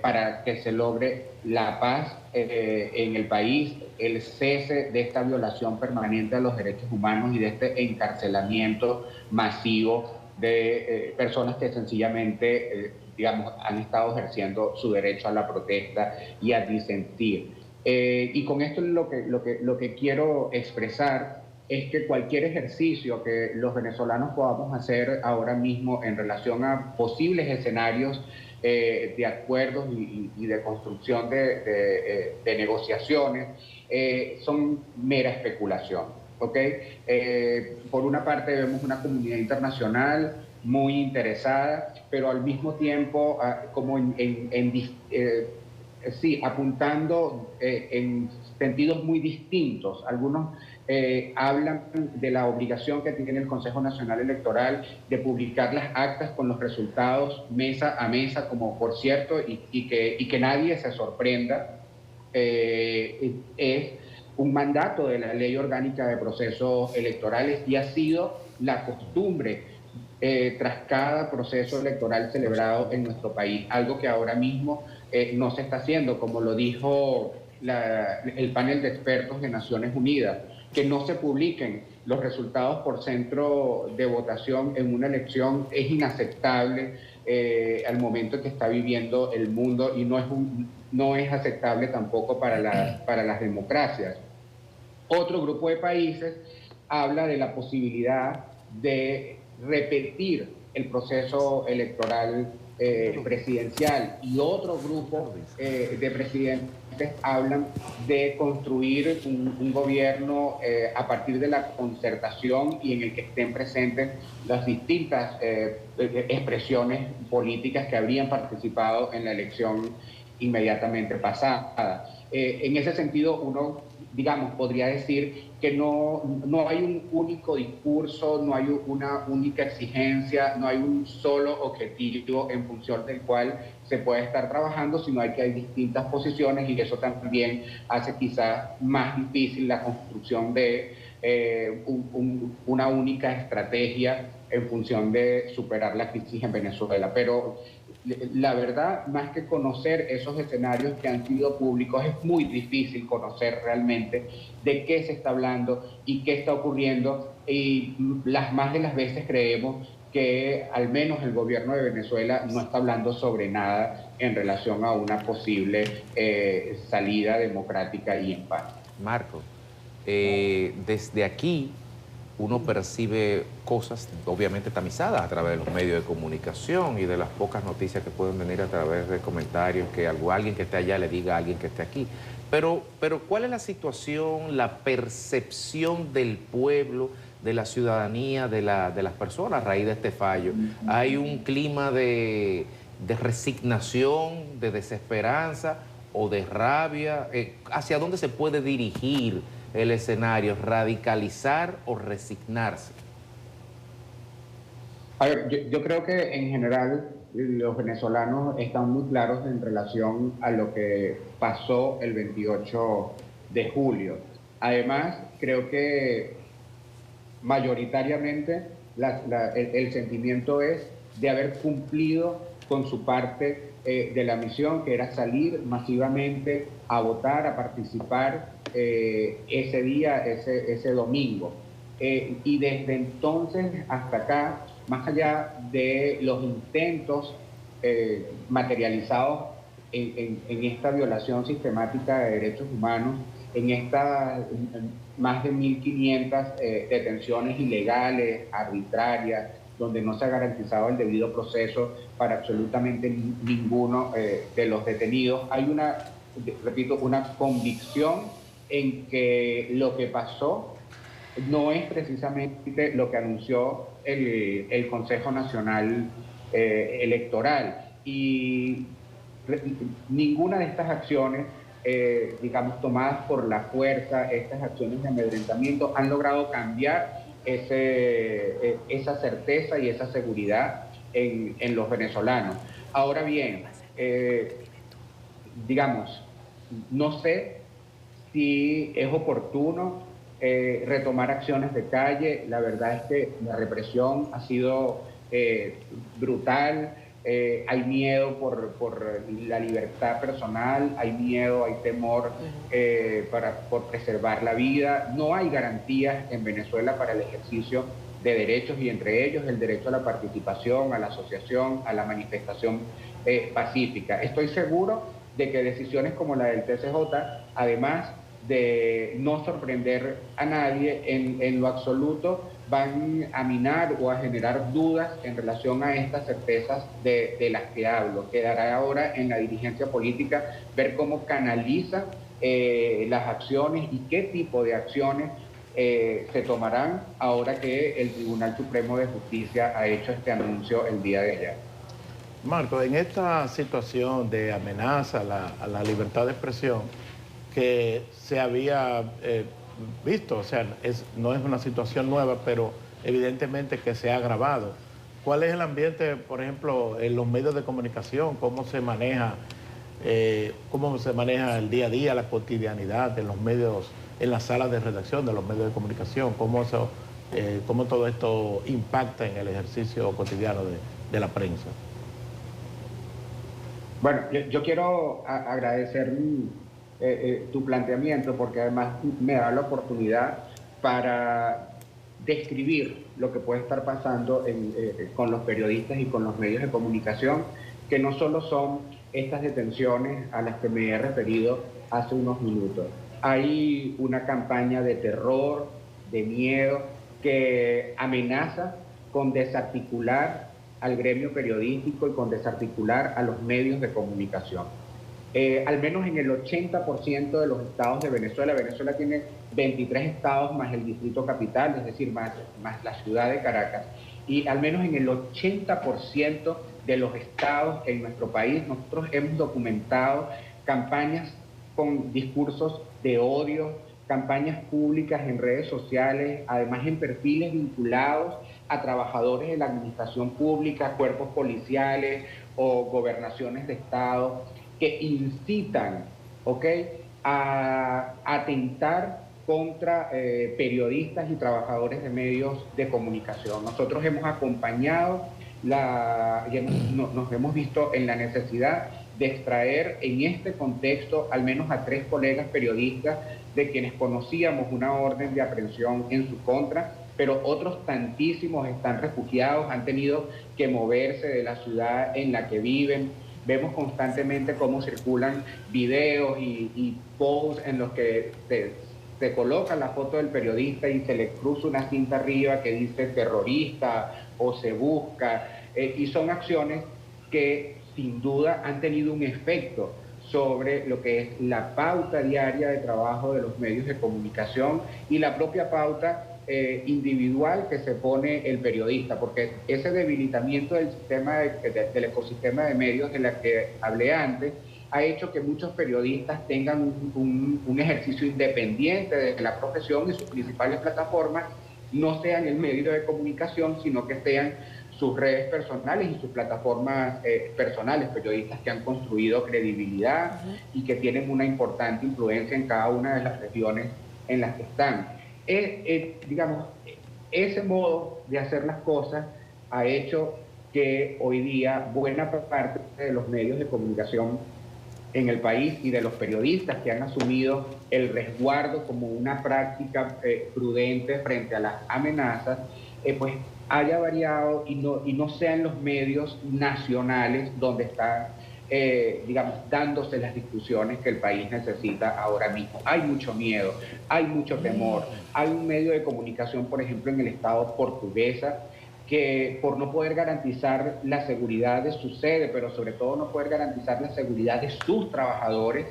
para que se logre la paz en el país, el cese de esta violación permanente a los derechos humanos y de este encarcelamiento masivo de personas que sencillamente, digamos, han estado ejerciendo su derecho a la protesta y a disentir. Y con esto lo que quiero expresar es que cualquier ejercicio que los venezolanos podamos hacer ahora mismo en relación a posibles escenarios de acuerdos y de construcción de negociaciones son mera especulación, ¿ok? Por una parte vemos una comunidad internacional muy interesada, pero al mismo tiempo como apuntando en sentidos muy distintos. Algunos hablan de la obligación que tiene el Consejo Nacional Electoral de publicar las actas con los resultados mesa a mesa, como por cierto, y que nadie se sorprenda, es un mandato de la Ley Orgánica de Procesos Electorales y ha sido la costumbre tras cada proceso electoral celebrado en nuestro país, algo que ahora mismo no se está haciendo, como lo dijo el panel de expertos de Naciones Unidas, que no se publiquen los resultados por centro de votación en una elección es inaceptable al momento que está viviendo el mundo y no es aceptable tampoco para las democracias. Otro grupo de países habla de la posibilidad de repetir el proceso electoral presidencial y otro grupo de presidentes hablan de construir un gobierno a partir de la concertación y en el que estén presentes las distintas expresiones políticas que habrían participado en la elección inmediatamente pasada. En ese sentido, uno, digamos, podría decir que no hay un único discurso, no hay una única exigencia, no hay un solo objetivo en función del cual se puede estar trabajando, sino que hay distintas posiciones y eso también hace quizás más difícil la construcción de una única estrategia en función de superar la crisis en Venezuela. Pero la verdad, más que conocer esos escenarios que han sido públicos, es muy difícil conocer realmente de qué se está hablando y qué está ocurriendo, y las más de las veces creemos que al menos el gobierno de Venezuela no está hablando sobre nada en relación a una posible salida democrática y en paz. Marco, desde aquí uno percibe cosas obviamente tamizadas a través de los medios de comunicación y de las pocas noticias que pueden venir a través de comentarios que alguien que esté allá le diga a alguien que esté aquí. Pero ¿cuál es la situación, la percepción del pueblo, de la ciudadanía, de las personas a raíz de este fallo? ¿Hay un clima de resignación, de desesperanza o de rabia? ¿Hacia dónde se puede dirigir el escenario? ¿Radicalizar o resignarse? A ver, yo creo que en general los venezolanos están muy claros en relación a lo que pasó el 28 de julio. Además, creo que mayoritariamente el sentimiento es de haber cumplido con su parte de la misión, que era salir masivamente a votar, a participar ese día, ese domingo. Y desde entonces hasta acá, más allá de los intentos materializados en esta violación sistemática de derechos humanos, en estas más de 1.500 detenciones ilegales, arbitrarias, donde no se ha garantizado el debido proceso para absolutamente ninguno de los detenidos, hay una convicción en que lo que pasó no es precisamente lo que anunció el Consejo Nacional Electoral. Y ninguna de estas acciones, digamos, tomadas por la fuerza, estas acciones de amedrentamiento, han logrado cambiar esa certeza y esa seguridad en los venezolanos. Ahora bien, digamos, no sé si es oportuno retomar acciones de calle. La verdad es que la represión ha sido brutal, hay miedo por la libertad personal, hay miedo, hay temor por preservar la vida. No hay garantías en Venezuela para el ejercicio de derechos, y entre ellos el derecho a la participación, a la asociación, a la manifestación pacífica. Estoy seguro de que decisiones como la del TCJ, además de no sorprender a nadie en lo absoluto, van a minar o a generar dudas en relación a estas certezas de las que hablo. Quedará ahora en la dirigencia política ver cómo canaliza las acciones y qué tipo de acciones se tomarán ahora que el Tribunal Supremo de Justicia ha hecho este anuncio el día de ayer. Marco, en esta situación de amenaza a la libertad de expresión que se había visto, o sea, no es una situación nueva, pero evidentemente que se ha agravado. ¿Cuál es el ambiente, por ejemplo, en los medios de comunicación? ¿Cómo se maneja el día a día, la cotidianidad en los medios, en las salas de redacción de los medios de comunicación? ¿Cómo todo esto impacta en el ejercicio cotidiano de la prensa? Bueno, yo quiero agradecer tu planteamiento, porque además me da la oportunidad para describir lo que puede estar pasando con los periodistas y con los medios de comunicación, que no solo son estas detenciones a las que me he referido hace unos minutos. Hay una campaña de terror, de miedo, que amenaza con desarticular al gremio periodístico y con desarticular a los medios de comunicación. Al menos en el 80% de los estados de Venezuela, Venezuela tiene 23 estados más el distrito capital, es decir, más la ciudad de Caracas, y al menos en el 80% de los estados en nuestro país nosotros hemos documentado campañas con discursos de odio, campañas públicas en redes sociales, además en perfiles vinculados a trabajadores de la administración pública, cuerpos policiales o gobernaciones de estado, que incitan, a atentar contra periodistas y trabajadores de medios de comunicación. Nosotros hemos acompañado nos hemos visto en la necesidad de extraer en este contexto al menos a 3 colegas periodistas de quienes conocíamos una orden de aprehensión en su contra, pero otros tantísimos están refugiados, han tenido que moverse de la ciudad en la que viven. Vemos constantemente cómo circulan videos y posts en los que se coloca la foto del periodista y se le cruza una cinta arriba que dice terrorista o se busca, y son acciones que sin duda han tenido un efecto sobre lo que es la pauta diaria de trabajo de los medios de comunicación y la propia pauta individual que se pone el periodista, porque ese debilitamiento del sistema del ecosistema de medios de la que hablé antes ha hecho que muchos periodistas tengan un ejercicio independiente de la profesión y sus principales plataformas no sean el medio de comunicación, sino que sean sus redes personales y sus plataformas personales, periodistas que han construido credibilidad y que tienen una importante influencia en cada una de las regiones en las que están. Digamos, ese modo de hacer las cosas ha hecho que hoy día buena parte de los medios de comunicación en el país y de los periodistas que han asumido el resguardo como una práctica prudente frente a las amenazas, pues haya variado y no sean los medios nacionales donde están, digamos, dándose las discusiones que el país necesita ahora mismo. Hay mucho miedo, hay mucho temor. Hay un medio de comunicación, por ejemplo, en el estado Portuguesa, que por no poder garantizar la seguridad de su sede, pero sobre todo no poder garantizar la seguridad de sus trabajadores,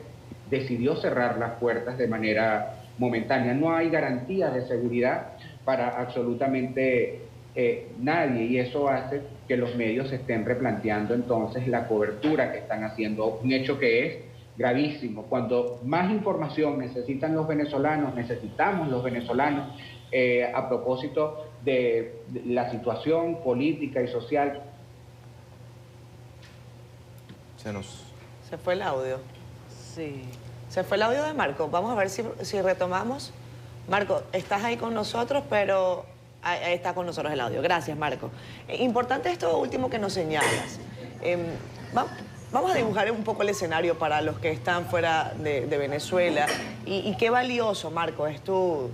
decidió cerrar las puertas de manera momentánea. No hay garantías de seguridad para absolutamente nadie, y eso hace que los medios se estén replanteando entonces la cobertura que están haciendo, un hecho que es gravísimo. Cuando más información necesitamos los venezolanos, a propósito de la situación política y social. Se fue el audio. Sí. Se fue el audio de Marco. Vamos a ver si retomamos. Marco, estás ahí con nosotros, pero ahí está con nosotros el audio. Gracias, Marco. Importante esto último que nos señalas. Vamos a dibujar un poco el escenario para los que están fuera de Venezuela. Y qué valioso, Marco, es tu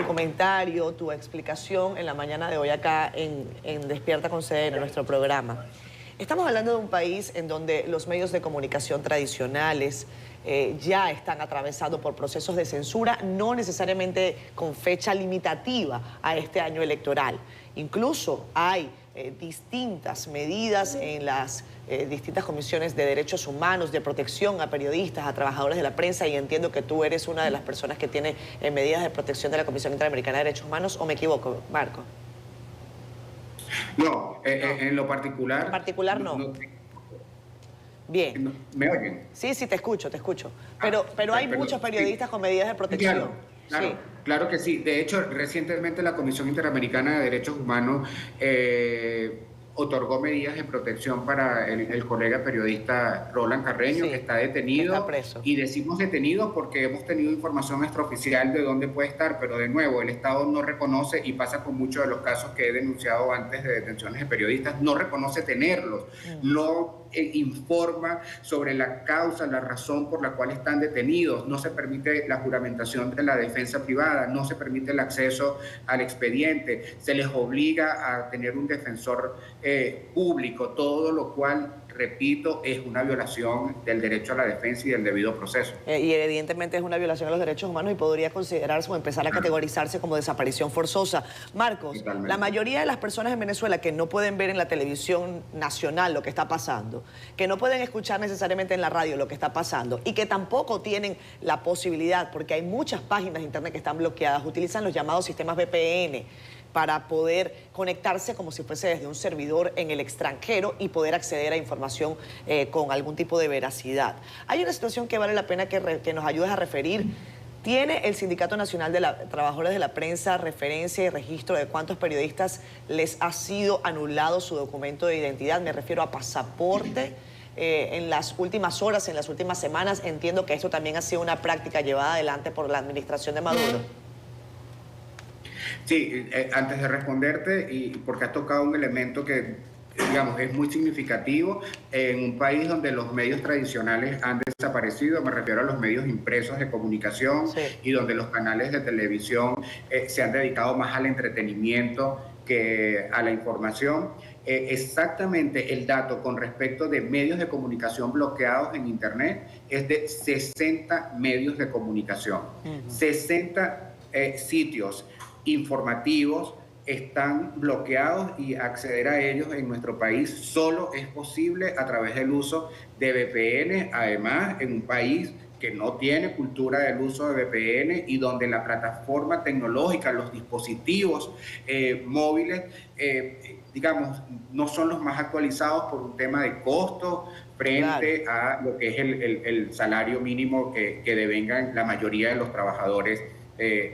comentario, tu explicación en la mañana de hoy acá en Despierta con CDN, en nuestro programa. Estamos hablando de un país en donde los medios de comunicación tradicionales ya están atravesados por procesos de censura, no necesariamente con fecha limitativa a este año electoral. Incluso hay distintas medidas en las distintas comisiones de derechos humanos, de protección a periodistas, a trabajadores de la prensa, y entiendo que tú eres una de las personas que tiene medidas de protección de la Comisión Interamericana de Derechos Humanos, ¿o me equivoco, Marco? No, en lo particular... En particular no. Bien. ¿Me oyen? Sí, te escucho. Pero hay muchos periodistas con medidas de protección. Claro que sí. De hecho, recientemente la Comisión Interamericana de Derechos Humanos otorgó medidas de protección para el colega periodista Roland Carreño, que está detenido. Está preso. Y decimos detenido porque hemos tenido información extraoficial de dónde puede estar, pero de nuevo, el Estado no reconoce, y pasa con muchos de los casos que he denunciado antes de detenciones de periodistas, no reconoce tenerlos, no informa sobre la causa, la razón por la cual están detenidos, no se permite la juramentación de la defensa privada, no se permite el acceso al expediente, se les obliga a tener un defensor público, todo lo cual, repito, es una violación del derecho a la defensa y del debido proceso. Y evidentemente es una violación de los derechos humanos y podría considerarse o empezar a categorizarse como desaparición forzosa. Marcos, Totalmente. La mayoría de las personas en Venezuela que no pueden ver en la televisión nacional lo que está pasando, que no pueden escuchar necesariamente en la radio lo que está pasando y que tampoco tienen la posibilidad, porque hay muchas páginas de internet que están bloqueadas, utilizan los llamados sistemas VPN para poder conectarse como si fuese desde un servidor en el extranjero y poder acceder a información con algún tipo de veracidad. Hay una situación que vale la pena que nos ayudes a referir. ¿Tiene el Sindicato Nacional de Trabajadores de la Prensa referencia y registro de cuántos periodistas les ha sido anulado su documento de identidad? Me refiero a pasaporte. En las últimas horas, en las últimas semanas, entiendo que esto también ha sido una práctica llevada adelante por la administración de Maduro. Sí, antes de responderte, y porque has tocado un elemento que digamos, es muy significativo en un país donde los medios tradicionales han desaparecido, me refiero a los medios impresos de comunicación, y donde los canales de televisión se han dedicado más al entretenimiento que a la información. Exactamente el dato con respecto de medios de comunicación bloqueados en Internet es de 60 medios de comunicación. 60 sitios informativos están bloqueados, y acceder a ellos en nuestro país solo es posible a través del uso de VPN, además en un país que no tiene cultura del uso de VPN y donde la plataforma tecnológica, los dispositivos móviles, digamos, no son los más actualizados por un tema de costo frente a lo que es el salario mínimo que devengan la mayoría de los trabajadores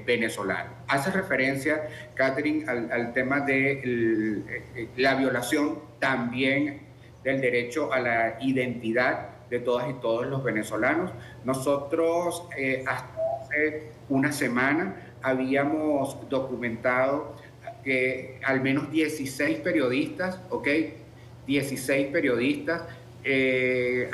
venezolanos. Hace referencia, Catherine, al tema de la violación también del derecho a la identidad de todas y todos los venezolanos. Nosotros hasta hace una semana habíamos documentado que al menos 16 periodistas, 16 periodistas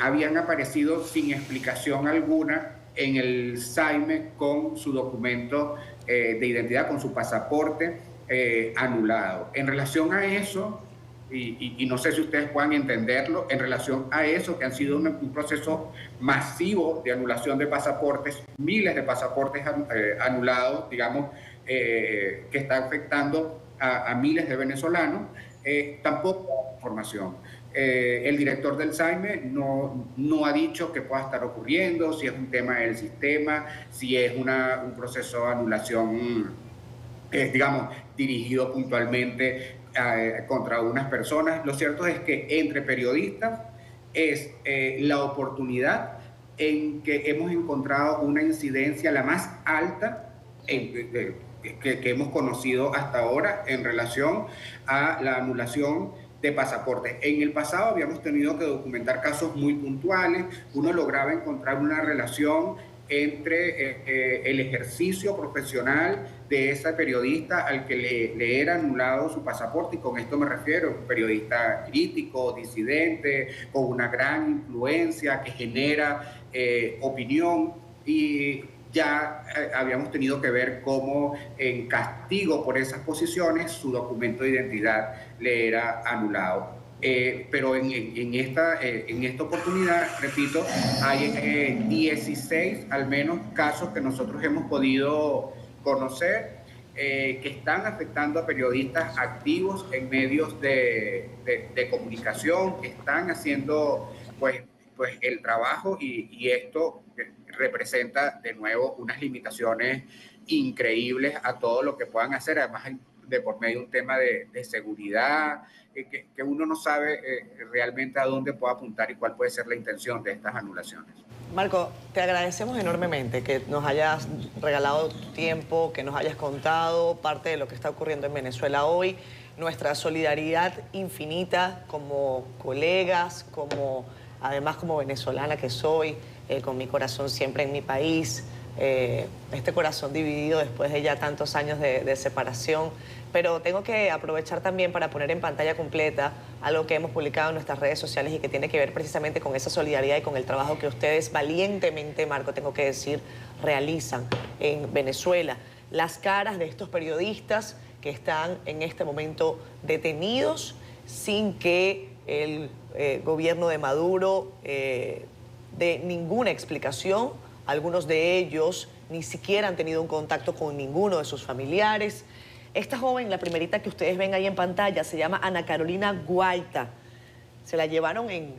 habían aparecido sin explicación alguna en el SAIME con su documento de identidad, con su pasaporte anulado. En relación a eso, y no sé si ustedes puedan entenderlo, en relación a eso, que han sido un proceso masivo de anulación de pasaportes, miles de pasaportes anulados, digamos, que está afectando a miles de venezolanos, tampoco hay información. El director del SAIME no ha dicho qué pueda estar ocurriendo, si es un tema del sistema, si es un proceso de anulación, digamos, dirigido puntualmente contra unas personas. Lo cierto es que entre periodistas es la oportunidad en que hemos encontrado una incidencia la más alta que hemos conocido hasta ahora en relación a la anulación de pasaportes. En el pasado habíamos tenido que documentar casos muy puntuales. Uno lograba encontrar una relación entre el ejercicio profesional de esa periodista al que le era anulado su pasaporte, y con esto me refiero a un periodista crítico, disidente, con una gran influencia que genera opinión, y ya habíamos tenido que ver cómo en castigo por esas posiciones su documento de identidad le era anulado. Pero en esta oportunidad, repito, hay 16 al menos casos que nosotros hemos podido conocer que están afectando a periodistas activos en medios de comunicación, que están haciendo pues el trabajo, y esto representa de nuevo unas limitaciones increíbles a todo lo que puedan hacer, además de por medio de un tema de seguridad, que uno no sabe realmente a dónde puede apuntar y cuál puede ser la intención de estas anulaciones. Marco, te agradecemos enormemente que nos hayas regalado tu tiempo, que nos hayas contado parte de lo que está ocurriendo en Venezuela hoy. Nuestra solidaridad infinita como colegas, además como venezolana que soy, con mi corazón siempre en mi país, este corazón dividido después de ya tantos años de separación. Pero tengo que aprovechar también para poner en pantalla completa algo que hemos publicado en nuestras redes sociales y que tiene que ver precisamente con esa solidaridad y con el trabajo que ustedes valientemente, Marco, tengo que decir, realizan en Venezuela. Las caras de estos periodistas que están en este momento detenidos sin que el gobierno de Maduro dé ninguna explicación. Algunos de ellos ni siquiera han tenido un contacto con ninguno de sus familiares. Esta joven, la primerita que ustedes ven ahí en pantalla, se llama Ana Carolina Guaita. Se la llevaron en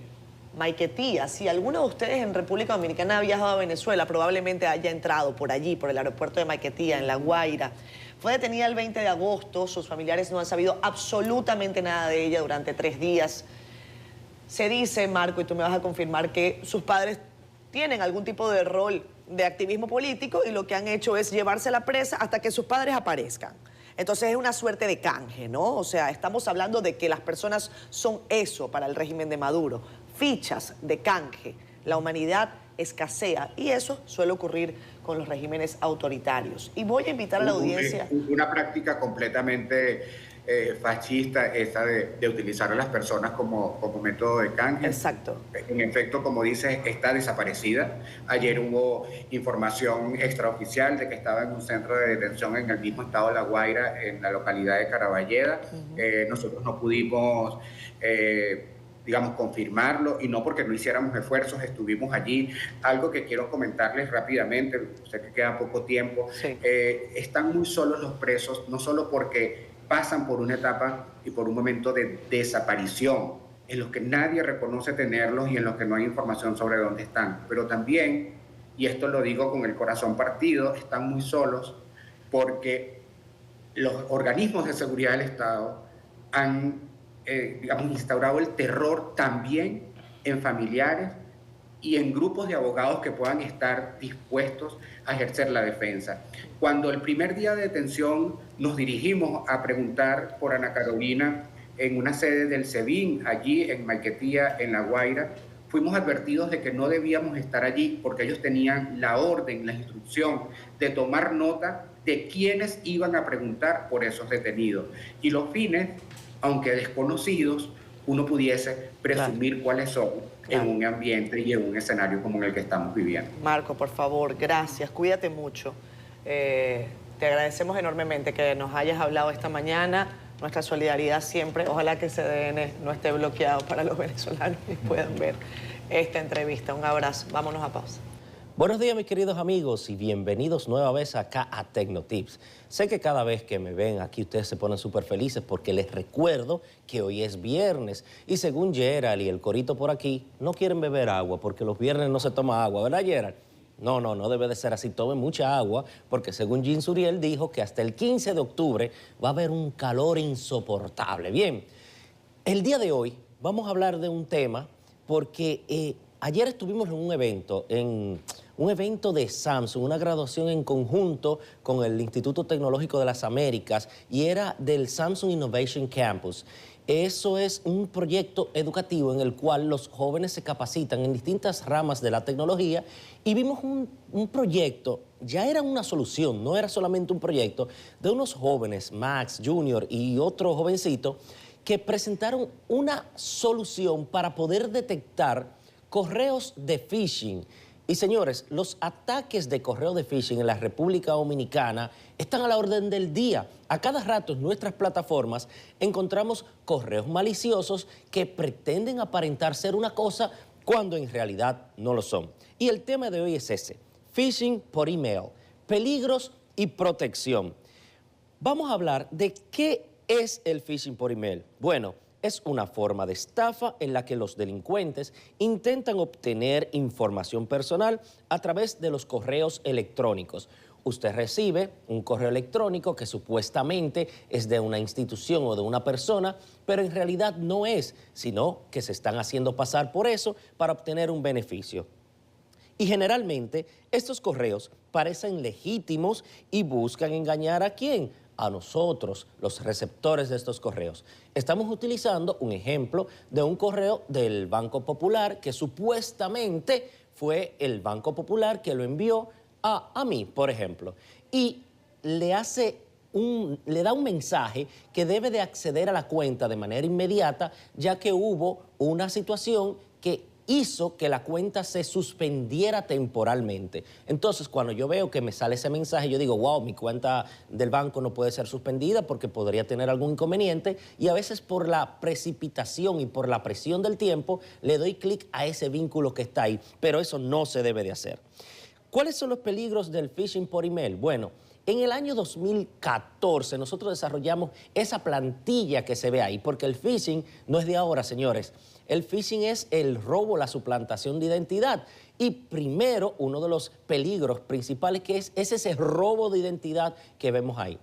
Maiquetía. Si alguno de ustedes en República Dominicana ha viajado a Venezuela, probablemente haya entrado por allí, por el aeropuerto de Maiquetía, en La Guaira. Fue detenida el 20 de agosto. Sus familiares no han sabido absolutamente nada de ella durante 3 días. Se dice, Marco, y tú me vas a confirmar, que sus padres tienen algún tipo de rol de activismo político y lo que han hecho es llevarse a la presa hasta que sus padres aparezcan. Entonces es una suerte de canje, ¿no? O sea, estamos hablando de que las personas son eso para el régimen de Maduro, fichas de canje. La humanidad escasea y eso suele ocurrir con los regímenes autoritarios. Y voy a invitar a la audiencia... Una práctica completamente fascista, esa de utilizar a las personas como método de canje. Exacto. En efecto, como dices, está desaparecida. Ayer hubo información extraoficial de que estaba en un centro de detención en el mismo estado de La Guaira, en la localidad de Caraballeda. Nosotros no pudimos, digamos, confirmarlo, y no porque no hiciéramos esfuerzos, estuvimos allí. Algo que quiero comentarles rápidamente, sé que queda poco tiempo, están muy solos los presos, no solo porque pasan por una etapa y por un momento de desaparición, en los que nadie reconoce tenerlos y en los que no hay información sobre dónde están, pero también, y esto lo digo con el corazón partido, están muy solos porque los organismos de seguridad del Estado han digamos, instaurado el terror también en familiares y en grupos de abogados que puedan estar dispuestos a ejercer la defensa. Cuando el primer día de detención nos dirigimos a preguntar por Ana Carolina en una sede del SEBIN, allí en Maiquetía, en La Guaira, fuimos advertidos de que no debíamos estar allí porque ellos tenían la orden, la instrucción de tomar nota de quiénes iban a preguntar por esos detenidos. Y los fines, aunque desconocidos, uno pudiese presumir cuáles son en un ambiente y en un escenario como en el que estamos viviendo. Marco, por favor, gracias. Cuídate mucho. Te agradecemos enormemente que nos hayas hablado esta mañana. Nuestra solidaridad siempre. Ojalá que CDN no esté bloqueado para los venezolanos y puedan ver esta entrevista. Un abrazo. Vámonos a pausa. Buenos días, mis queridos amigos, y bienvenidos nueva vez acá a Tecnotips. Sé que cada vez que me ven aquí ustedes se ponen súper felices porque les recuerdo que hoy es viernes y según Gerald y el corito por aquí, no quieren beber agua porque los viernes no se toma agua, ¿verdad, Gerald? No debe de ser así, tomen mucha agua porque según Jean Suriel dijo que hasta el 15 de octubre va a haber un calor insoportable. Bien, el día de hoy vamos a hablar de un tema porque ayer estuvimos en un evento de Samsung, una graduación en conjunto con el Instituto Tecnológico de las Américas y era del Samsung Innovation Campus. Eso es un proyecto educativo en el cual los jóvenes se capacitan en distintas ramas de la tecnología y vimos un proyecto, ya era una solución, no era solamente un proyecto, de unos jóvenes, Max, Junior y otro jovencito, que presentaron una solución para poder detectar correos de phishing. Y señores, los ataques de correo de phishing en la República Dominicana están a la orden del día. A cada rato en nuestras plataformas encontramos correos maliciosos que pretenden aparentar ser una cosa cuando en realidad no lo son. Y el tema de hoy es ese, phishing por email, peligros y protección. Vamos a hablar de qué es el phishing por email. Bueno, es una forma de estafa en la que los delincuentes intentan obtener información personal a través de los correos electrónicos. Usted recibe un correo electrónico que supuestamente es de una institución o de una persona, pero en realidad no es, sino que se están haciendo pasar por eso para obtener un beneficio. Y generalmente estos correos parecen legítimos y buscan engañar ¿a quién? A nosotros, los receptores de estos correos. Estamos utilizando un ejemplo de un correo del Banco Popular que supuestamente fue el Banco Popular que lo envió a mí, por ejemplo. Y le da un mensaje que debe de acceder a la cuenta de manera inmediata, ya que hubo una situación que hizo que la cuenta se suspendiera temporalmente. Entonces, cuando yo veo que me sale ese mensaje, yo digo, wow, mi cuenta del banco no puede ser suspendida porque podría tener algún inconveniente y a veces por la precipitación y por la presión del tiempo, le doy clic a ese vínculo que está ahí, pero eso no se debe de hacer. ¿Cuáles son los peligros del phishing por email? Bueno, en el año 2014 nosotros desarrollamos esa plantilla que se ve ahí, porque el phishing no es de ahora, señores. El phishing es el robo, la suplantación de identidad. Y primero, uno de los peligros principales que es ese robo de identidad que vemos ahí.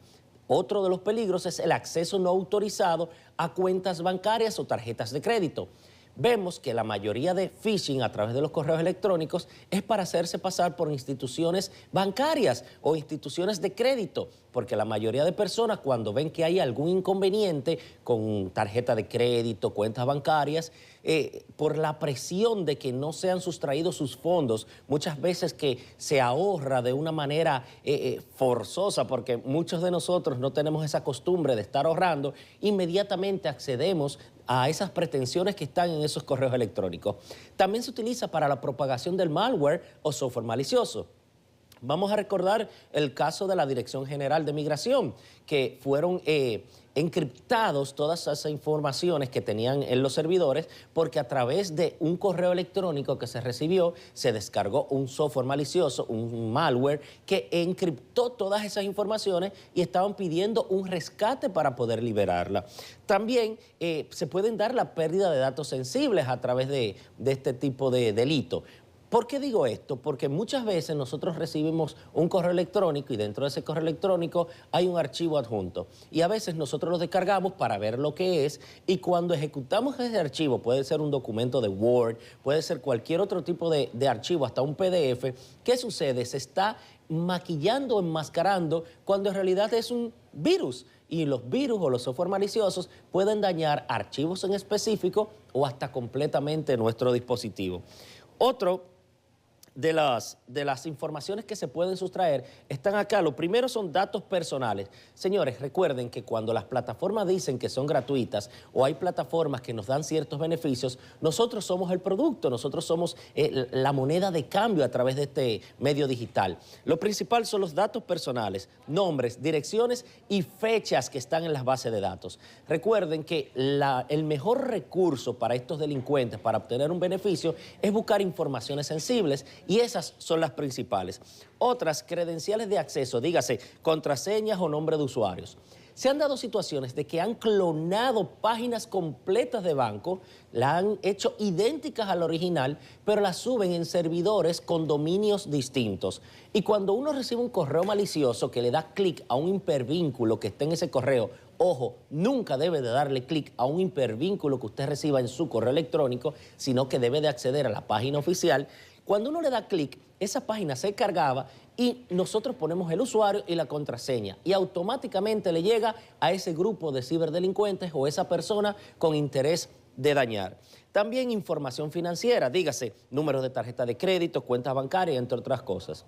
Otro de los peligros es el acceso no autorizado a cuentas bancarias o tarjetas de crédito. Vemos que la mayoría de phishing a través de los correos electrónicos es para hacerse pasar por instituciones bancarias o instituciones de crédito. porque la mayoría de personas cuando ven que hay algún inconveniente con tarjeta de crédito, cuentas bancarias, por la presión de que no sean sustraídos sus fondos, muchas veces que se ahorra de una manera forzosa, porque muchos de nosotros no tenemos esa costumbre de estar ahorrando, inmediatamente accedemos a esas pretensiones que están en esos correos electrónicos. También se utiliza para la propagación del malware o software malicioso. Vamos a recordar el caso de la Dirección General de Migración, que fueron encriptados todas esas informaciones que tenían en los servidores, porque a través de un correo electrónico que se recibió, se descargó un software malicioso, un malware, que encriptó todas esas informaciones y estaban pidiendo un rescate para poder liberarla. También se pueden dar la pérdida de datos sensibles a través de este tipo de delito. ¿Por qué digo esto? Porque muchas veces nosotros recibimos un correo electrónico y dentro de ese correo electrónico hay un archivo adjunto. Y a veces nosotros lo descargamos para ver lo que es y cuando ejecutamos ese archivo, puede ser un documento de Word, puede ser cualquier otro tipo de archivo, hasta un PDF, ¿qué sucede? Se está maquillando, enmascarando, cuando en realidad es un virus. Y los virus o los software maliciosos pueden dañar archivos en específico o hasta completamente nuestro dispositivo. Otro de las informaciones que se pueden sustraer están acá. Lo primero son datos personales. Señores, recuerden que cuando las plataformas dicen que son gratuitas o hay plataformas que nos dan ciertos beneficios, nosotros somos el producto, nosotros somos la moneda de cambio a través de este medio digital. Lo principal son los datos personales, nombres, direcciones y fechas que están en las bases de datos. Recuerden que el mejor recurso para estos delincuentes, para obtener un beneficio, es buscar informaciones sensibles y esas son las principales. Otras, credenciales de acceso, dígase, contraseñas o nombre de usuarios. Se han dado situaciones de que han clonado páginas completas de banco, la han hecho idénticas al original, pero las suben en servidores con dominios distintos. Y cuando uno recibe un correo malicioso que le da clic a un hipervínculo que está en ese correo, ojo, nunca debe de darle clic a un hipervínculo que usted reciba en su correo electrónico, sino que debe de acceder a la página oficial. Cuando uno le da clic, esa página se cargaba y nosotros ponemos el usuario y la contraseña y automáticamente le llega a ese grupo de ciberdelincuentes o esa persona con interés de dañar. También información financiera, dígase, números de tarjeta de crédito, cuentas bancarias, entre otras cosas.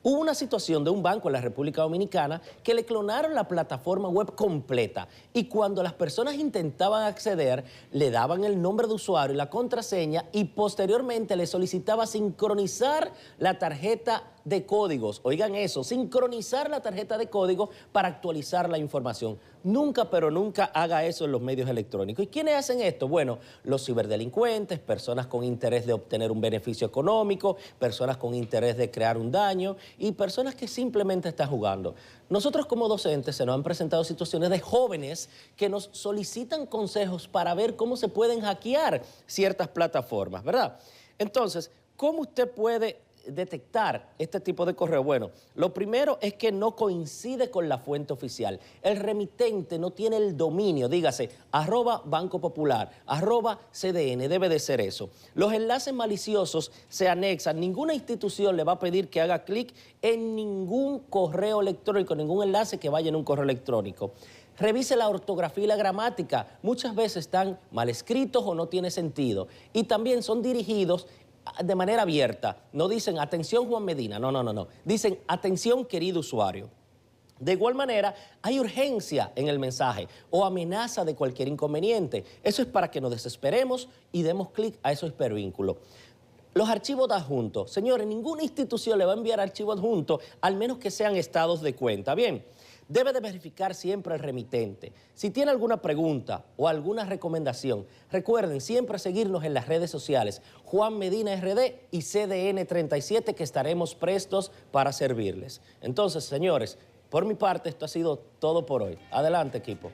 Hubo una situación de un banco en la República Dominicana que le clonaron la plataforma web completa y cuando las personas intentaban acceder, le daban el nombre de usuario y la contraseña y posteriormente le solicitaba sincronizar la tarjeta de códigos. Oigan eso, sincronizar la tarjeta de código para actualizar la información. Nunca, pero nunca haga eso en los medios electrónicos. ¿Y quiénes hacen esto? Bueno, los ciberdelincuentes, personas con interés de obtener un beneficio económico, personas con interés de crear un daño y personas que simplemente están jugando. Nosotros como docentes se nos han presentado situaciones de jóvenes que nos solicitan consejos para ver cómo se pueden hackear ciertas plataformas, ¿verdad? Entonces, ¿cómo usted puede detectar este tipo de correo? Bueno, lo primero es que no coincide con la fuente oficial. El remitente no tiene el dominio, dígase, @Banco Popular, @CDN, debe de ser eso. Los enlaces maliciosos se anexan. Ninguna institución le va a pedir que haga clic en ningún correo electrónico, ningún enlace que vaya en un correo electrónico. Revise la ortografía y la gramática. Muchas veces están mal escritos o no tiene sentido. Y también son dirigidos de manera abierta. No dicen atención Juan Medina, no. Dicen atención querido usuario. De igual manera, hay urgencia en el mensaje o amenaza de cualquier inconveniente. Eso es para que nos desesperemos y demos clic a esos hipervínculos. Los archivos adjuntos. Señores, ninguna institución le va a enviar archivos adjuntos, al menos que sean estados de cuenta. Bien, debe de verificar siempre el remitente. Si tiene alguna pregunta o alguna recomendación, recuerden siempre seguirnos en las redes sociales, Juan Medina RD y CDN 37, que estaremos prestos para servirles. Entonces, señores, por mi parte, esto ha sido todo por hoy. Adelante, equipo.